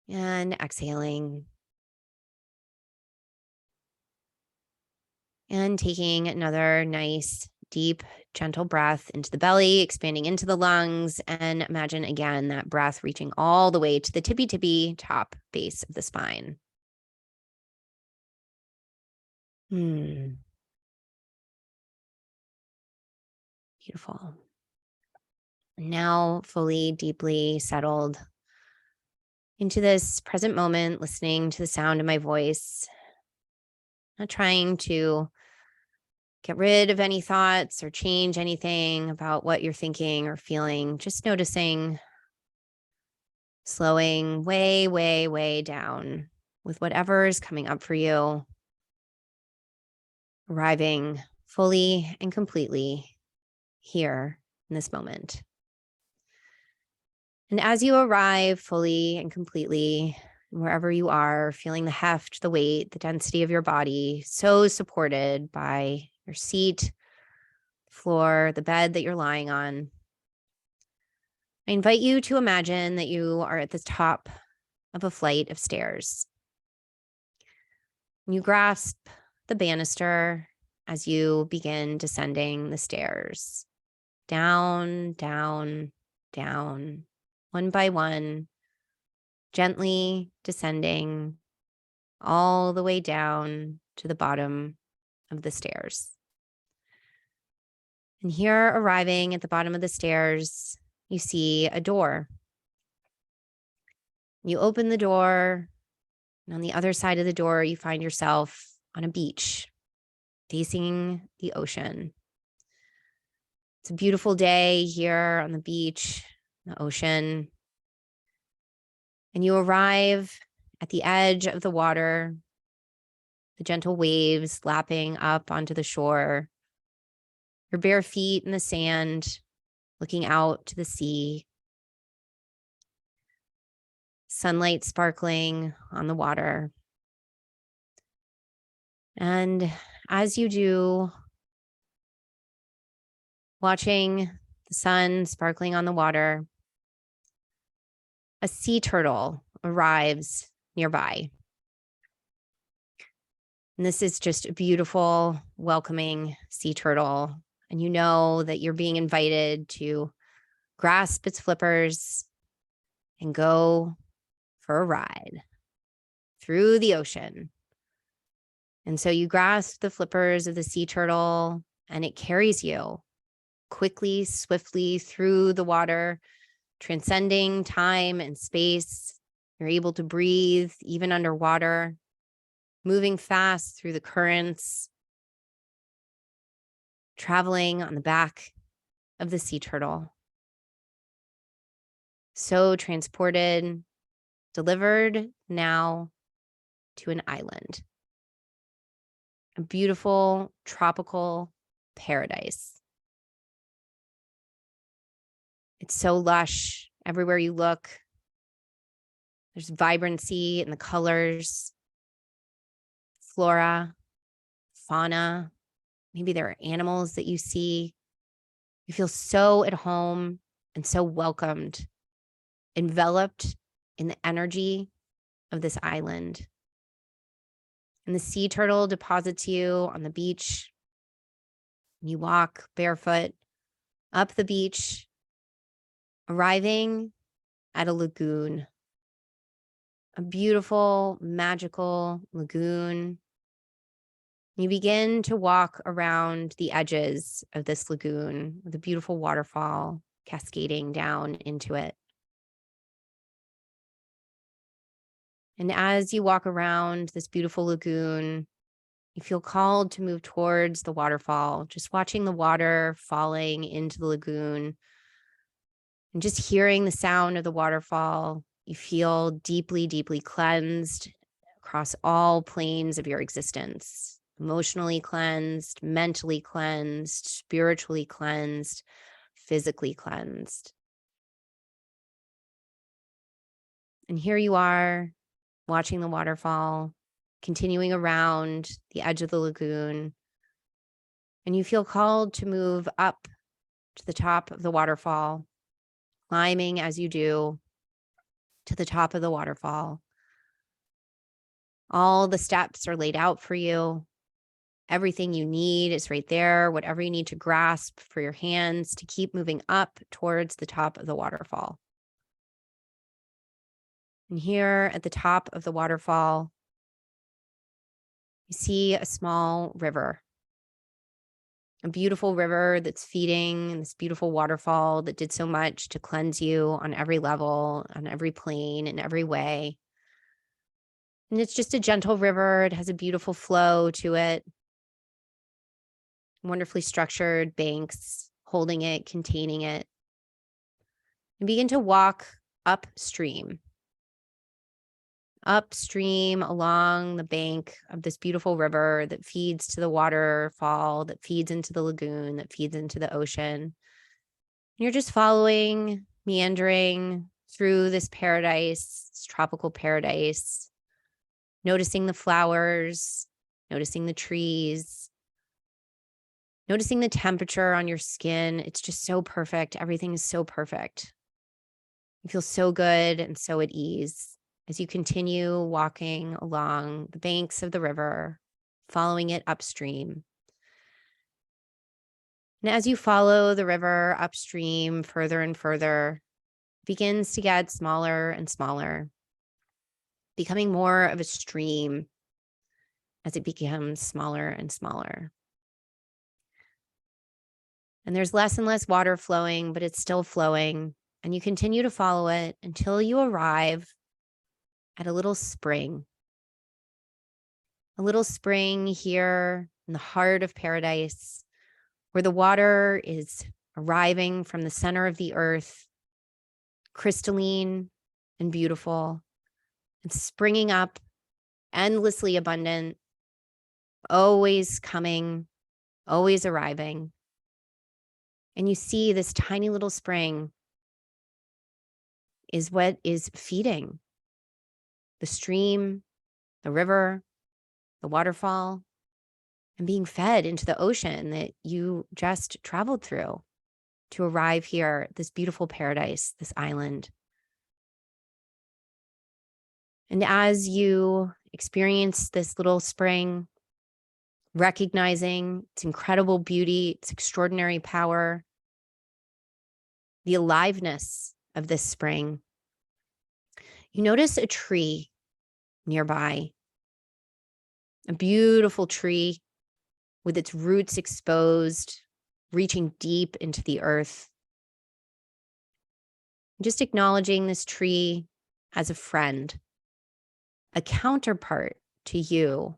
And exhaling. And taking another nice, deep, gentle breath into the belly, expanding into the lungs. And imagine again that breath reaching all the way to the tippy top base of the spine. Beautiful. Now fully, deeply settled into this present moment, listening to the sound of my voice, not trying to get rid of any thoughts or change anything about what you're thinking or feeling, just noticing slowing way, way, way down with whatever is coming up for you, arriving fully and completely here in this moment. And as you arrive fully and completely, wherever you are, feeling the heft, the weight, the density of your body, so supported by your seat, floor, the bed that you're lying on, I invite you to imagine that you are at the top of a flight of stairs. You grasp the banister as you begin descending the stairs, down, down, down, one by one, gently descending all the way down to the bottom of the stairs. And here, arriving at the bottom of the stairs, you see a door. You open the door, and on the other side of the door, you find yourself on a beach facing the ocean. It's a beautiful day here on the beach, the ocean. And you arrive at the edge of the water, the gentle waves lapping up onto the shore, your bare feet in the sand, looking out to the sea, sunlight sparkling on the water. And as you do, watching the sun sparkling on the water, a sea turtle arrives nearby. And this is just a beautiful, welcoming sea turtle. And you know that you're being invited to grasp its flippers and go for a ride through the ocean. And so you grasp the flippers of the sea turtle, and it carries you quickly, swiftly through the water, transcending time and space. You're able to breathe even underwater, moving fast through the currents, traveling on the back of the sea turtle. So transported, delivered now to an island, a beautiful tropical paradise. It's so lush everywhere you look. There's vibrancy in the colors, flora, fauna. Maybe there are animals that you see. You feel so at home and so welcomed, enveloped in the energy of this island. And the sea turtle deposits you on the beach. You walk barefoot up the beach, arriving at a lagoon, a beautiful, magical lagoon. You begin to walk around the edges of this lagoon with a beautiful waterfall cascading down into it. And as you walk around this beautiful lagoon, you feel called to move towards the waterfall, just watching the water falling into the lagoon and just hearing the sound of the waterfall. You feel deeply, deeply cleansed across all planes of your existence. Emotionally cleansed, mentally cleansed, spiritually cleansed, physically cleansed. And here you are, watching the waterfall, continuing around the edge of the lagoon, and you feel called to move up to the top of the waterfall, climbing as you do to the top of the waterfall. All the steps are laid out for you. Everything you need is right there, whatever you need to grasp for your hands to keep moving up towards the top of the waterfall. And here at the top of the waterfall, you see a small river, a beautiful river that's feeding this beautiful waterfall that did so much to cleanse you on every level, on every plane, in every way. And it's just a gentle river. It has a beautiful flow to it, wonderfully structured banks holding it, containing it. You begin to walk upstream. Upstream along the bank of this beautiful river that feeds to the waterfall, that feeds into the lagoon, that feeds into the ocean. You're just following, meandering through this paradise, this tropical paradise, noticing the flowers, noticing the trees, noticing the temperature on your skin. It's just so perfect. Everything is so perfect. You feel so good and so at ease as you continue walking along the banks of the river, following it upstream. And as you follow the river upstream further and further, it begins to get smaller and smaller, becoming more of a stream as it becomes smaller and smaller. And there's less and less water flowing, but it's still flowing. And you continue to follow it until you arrive at a little spring. A little spring here in the heart of paradise, where the water is arriving from the center of the earth, crystalline and beautiful, and springing up, endlessly abundant, always coming, always arriving. And you see this tiny little spring is what is feeding the stream, the river, the waterfall, and being fed into the ocean that you just traveled through to arrive here, this beautiful paradise, this island. And as you experience this little spring, recognizing its incredible beauty, its extraordinary power, the aliveness of this spring, you notice a tree nearby, a beautiful tree with its roots exposed, reaching deep into the earth. Just acknowledging this tree as a friend, a counterpart to you,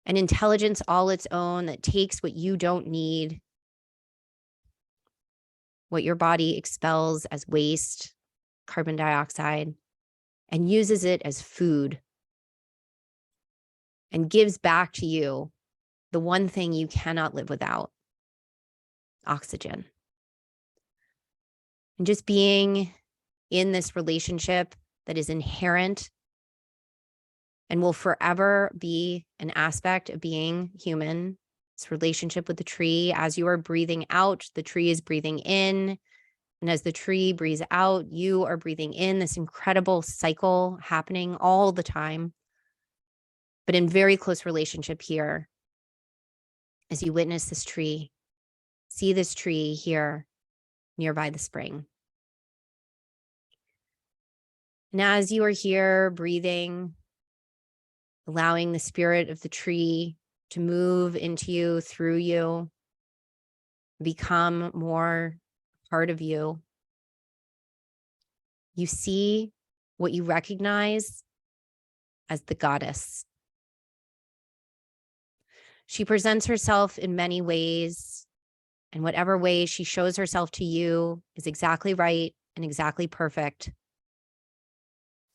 an intelligence all its own that takes what you don't need, what your body expels as waste, carbon dioxide, and uses it as food and gives back to you the one thing you cannot live without: oxygen. And just being in this relationship that is inherent and will forever be an aspect of being human, this relationship with the tree. As you are breathing out, the tree is breathing in. And as the tree breathes out, you are breathing in, this incredible cycle happening all the time, but in very close relationship here. As you witness this tree, see this tree here nearby the spring. And as you are here breathing, allowing the spirit of the tree to move into you, through you, become more part of you, you see what you recognize as the goddess. She presents herself in many ways, and whatever way she shows herself to you is exactly right and exactly perfect.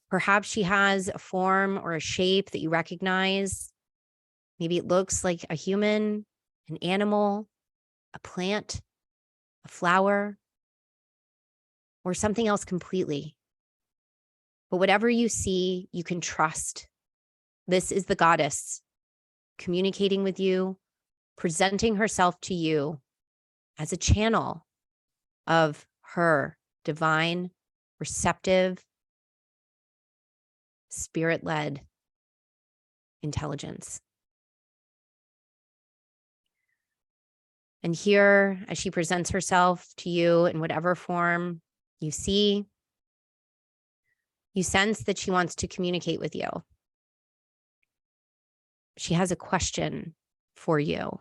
Perhaps she has a form or a shape that you recognize. Maybe it looks like a human, an animal, a plant, a flower, or something else completely. But whatever you see, you can trust. This is the goddess communicating with you, presenting herself to you as a channel of her divine, receptive, spirit-led intelligence. And here, as she presents herself to you in whatever form you see, you sense that she wants to communicate with you. She has a question for you.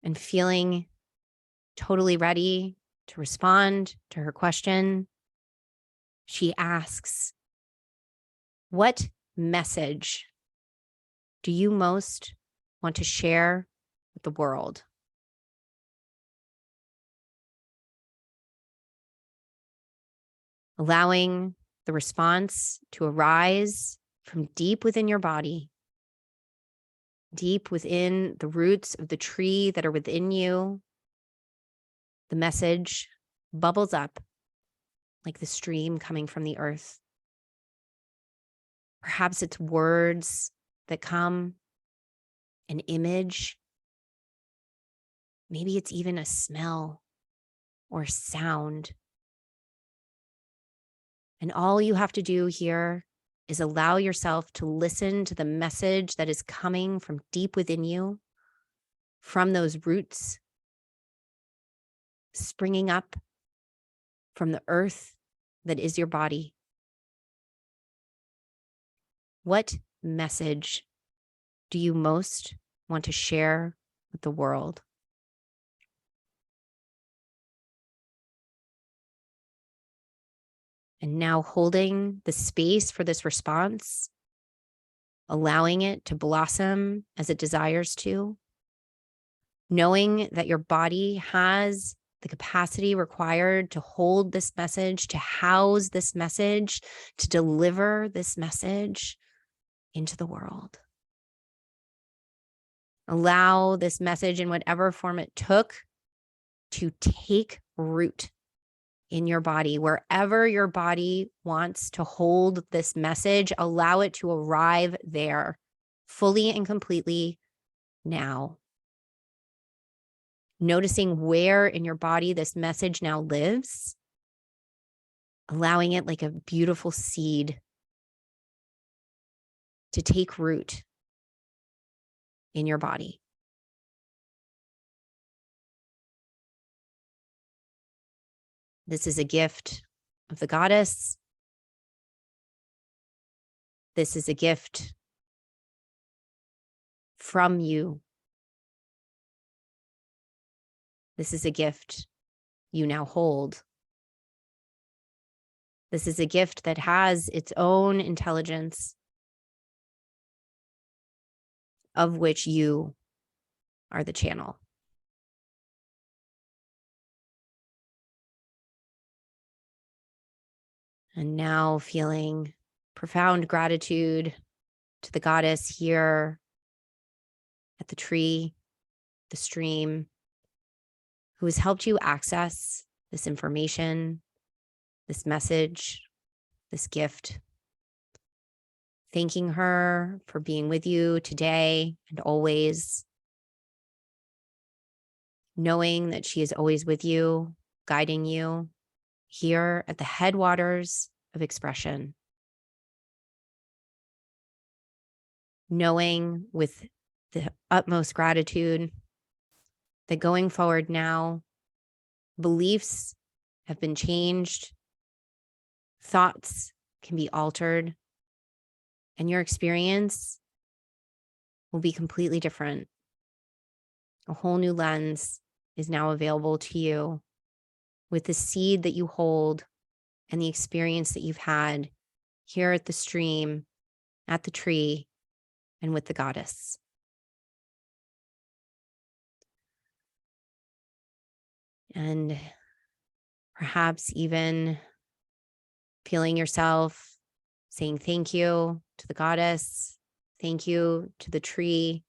And feeling totally ready to respond to her question, she asks, what message do you most want to share with the world? allowing the response to arise from deep within your body, deep within the roots of the tree that are within you. The message bubbles up like the stream coming from the earth. Perhaps it's words that come, an image. Maybe it's even a smell or sound. And all you have to do here is allow yourself to listen to the message that is coming from deep within you, from those roots, springing up from the earth that is your body. What message do you most want to share with the world? And now holding the space for this response, allowing it to blossom as it desires to, knowing that your body has the capacity required to hold this message, to house this message, to deliver this message into the world. Allow this message, in whatever form it took, to take root in your body. Wherever your body wants to hold this message, allow it to arrive there fully and completely now. Noticing where in your body this message now lives, allowing it like a beautiful seed to take root in your body. This is a gift of the goddess. This is a gift from you. This is a gift you now hold. This is a gift that has its own intelligence, of which you are the channel. And now feeling profound gratitude to the goddess here at the tree, the stream, who has helped you access this information, this message, this gift. Thanking her for being with you today and always. Knowing that she is always with you, guiding you here at the headwaters of expression. Knowing with the utmost gratitude that going forward now, beliefs have been changed, thoughts can be altered, and your experience will be completely different. A whole new lens is now available to you with the seed that you hold and the experience that you've had here at the stream, at the tree, and with the goddess. And perhaps even feeling yourself saying thank you to the goddess, thank you to the tree,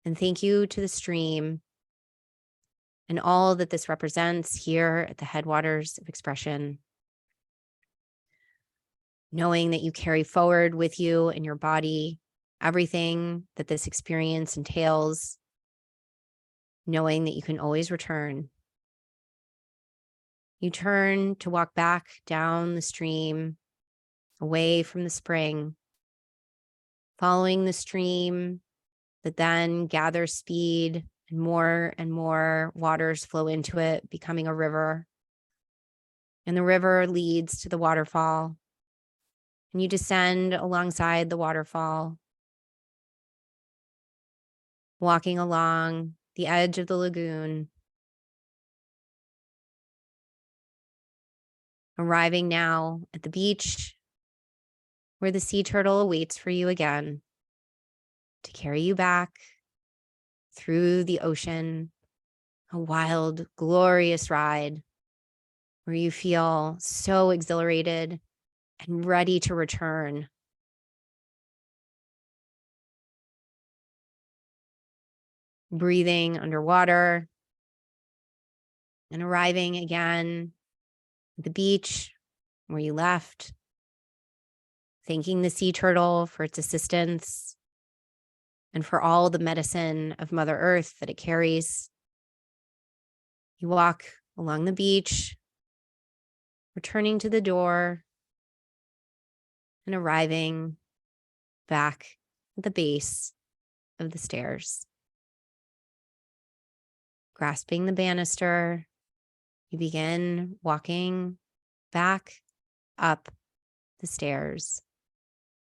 and thank you to the stream, and all that this represents here at the headwaters of expression. Knowing that you carry forward with you in your body everything that this experience entails, knowing that you can always return. You turn to walk back down the stream, away from the spring, following the stream that then gathers speed and more waters flow into it, becoming a river. And the river leads to the waterfall. And you descend alongside the waterfall, walking along the edge of the lagoon, arriving now at the beach where the sea turtle awaits for you again to carry you back through the ocean, a wild, glorious ride where you feel so exhilarated and ready to return. Breathing underwater and arriving again at the beach where you left, thanking the sea turtle for its assistance and for all the medicine of Mother Earth that it carries. You walk along the beach, returning to the door and arriving back at the base of the stairs. Grasping the banister, you begin walking back up the stairs,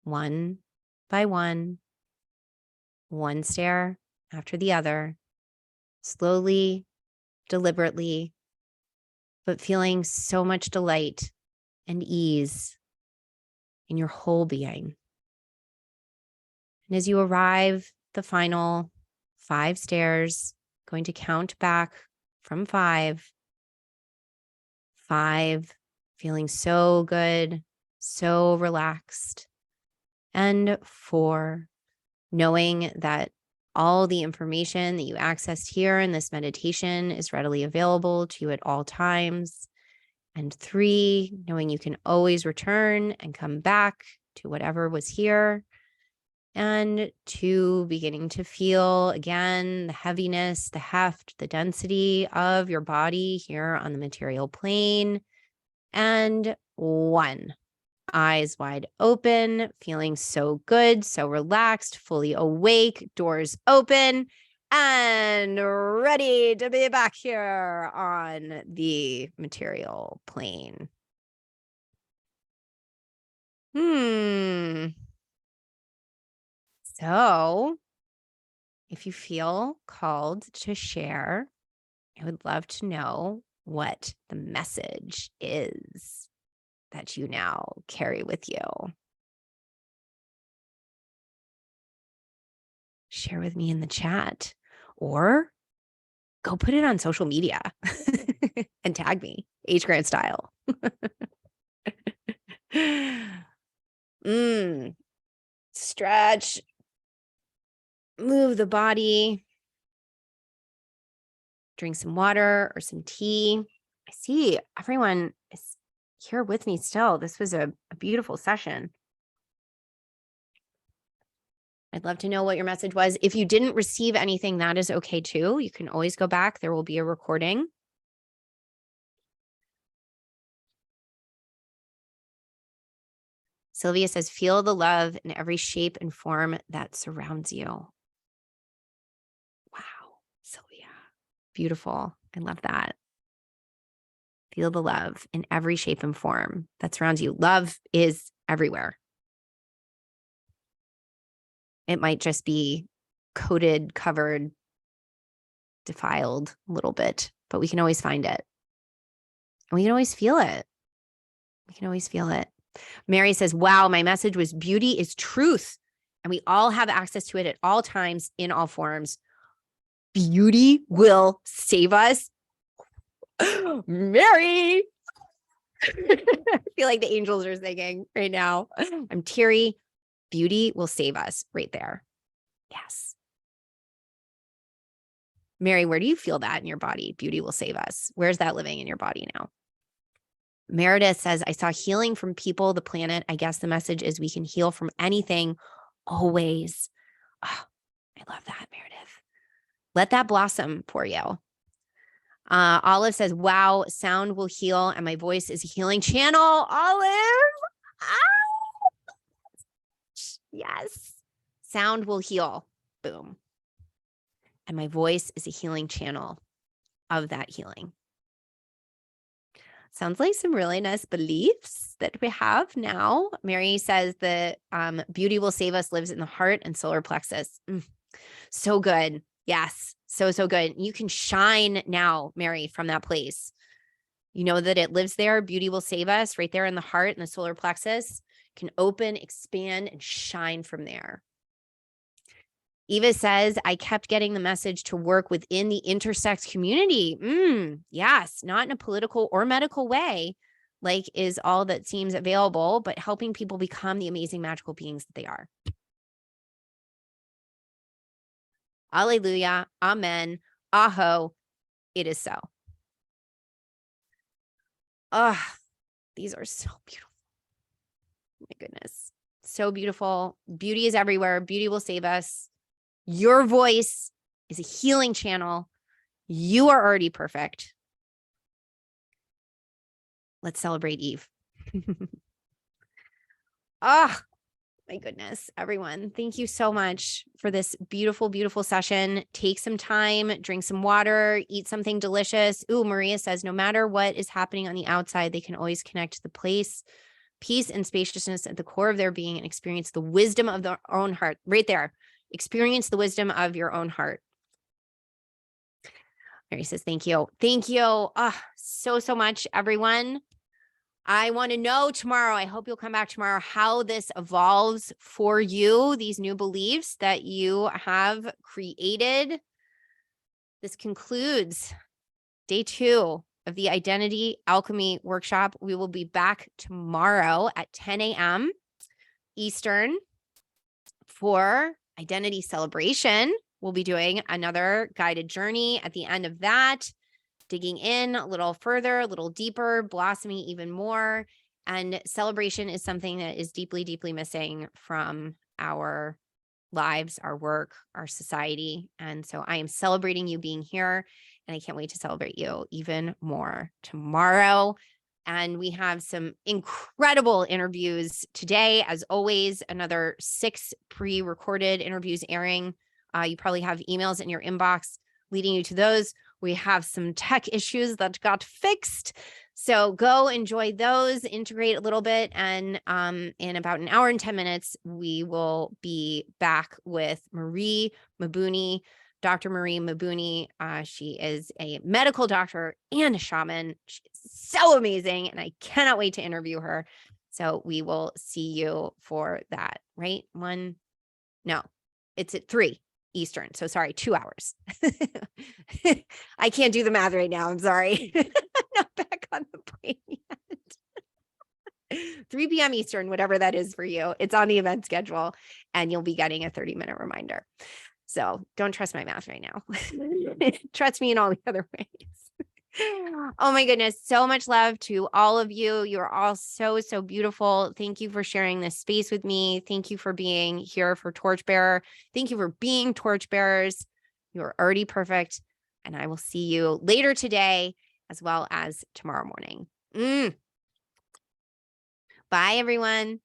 one by one stair after the other, slowly, deliberately, but feeling so much delight and ease in your whole being. And as you arrive the final 5 stairs, going to count back from 5, feeling so good, so relaxed, and 4, knowing that all the information that you accessed here in this meditation is readily available to you at all times. And 3, knowing you can always return and come back to whatever was here. And 2, beginning to feel again the heaviness, the heft, the density of your body here on the material plane. And 1, eyes wide open, feeling so good, so relaxed, fully awake, doors open, and ready to be back here on the material plane. So if you feel called to share, I would love to know what the message is that you now carry with you. Share with me in the chat or go put it on social media and tag me, H Grant style. Stretch, move the body, drink some water or some tea. I see everyone is here with me still. This was a beautiful session. I'd love to know what your message was. If you didn't receive anything, that is okay too. You can always go back. There will be a recording. Sylvia says, feel the love in every shape and form that surrounds you. Wow, Sylvia. Beautiful. I love that. Feel the love in every shape and form that surrounds you. Love is everywhere. It might just be coated, covered, defiled a little bit, but we can always find it. And we can always feel it. We can always feel it. Mary says, wow, my message was beauty is truth. And we all have access to it at all times in all forms. Beauty will save us. Mary. I feel like the angels are singing right now. I'm teary. Beauty will save us right there. Yes. Mary, where do you feel that in your body? Beauty will save us. Where's that living in your body now? Meredith says, I saw healing from people, the planet. I guess the message is we can heal from anything always. Oh, I love that, Meredith. Let that blossom for you. Olive says, wow, sound will heal and my voice is a healing channel. Olive. Ah! Yes. Sound will heal. Boom. And my voice is a healing channel of that healing. Sounds like some really nice beliefs that we have now. Mary says that beauty will save us lives in the heart and solar plexus. So good. Yes. So good. You can shine now, Mary, from that place. You know that it lives there. Beauty will save us right there in the heart and the solar plexus. Can open, expand, and shine from there. Eva says, I kept getting the message to work within the intersex community. Yes, not in a political or medical way, like is all that seems available, but helping people become the amazing magical beings that they are. Alleluia. Amen. Aho. It is so. These are so beautiful. My goodness. So beautiful. Beauty is everywhere. Beauty will save us. Your voice is a healing channel. You are already perfect. Let's celebrate Eve. My goodness, everyone. Thank you so much for this beautiful, beautiful session. Take some time, drink some water, eat something delicious. Ooh, Maria says, no matter what is happening on the outside, they can always connect to the place, peace and spaciousness at the core of their being and experience the wisdom of their own heart. Right there. Experience the wisdom of your own heart. Mary says, thank you. Thank you so much, everyone. I want to know tomorrow, I hope you'll come back tomorrow, how this evolves for you, these new beliefs that you have created. This concludes day 2 of the Identity Alchemy Workshop. We will be back tomorrow at 10 a.m. Eastern for Identity Celebration. We'll be doing another guided journey at the end of that, digging in a little further, a little deeper, blossoming even more. And celebration is something that is deeply, deeply missing from our lives, our work, our society. And so I am celebrating you being here, and I can't wait to celebrate you even more tomorrow. And we have some incredible interviews today. As always, another 6 pre-recorded interviews airing. You probably have emails in your inbox leading you to those. We have some tech issues that got fixed. So go enjoy those, integrate a little bit. And in about an hour and 10 minutes, we will be back with Marie Mabuni, Dr. Marie Mabuni. She is a medical doctor and a shaman. She's so amazing, and I cannot wait to interview her. So we will see you for that, right? No, it's at 3 Eastern. So sorry, 2 hours. I can't do the math right now. I'm sorry. I'm not back on the plane yet. 3 p.m. Eastern, whatever that is for you. It's on the event schedule, and you'll be getting a 30-minute reminder. So don't trust my math right now. Trust me in all the other ways. Oh my goodness. So much love to all of you. You're all so, so beautiful. Thank you for sharing this space with me. Thank you for being here for Torchbearer. Thank you for being torchbearers. You're already perfect. And I will see you later today as well as tomorrow morning. Bye, everyone.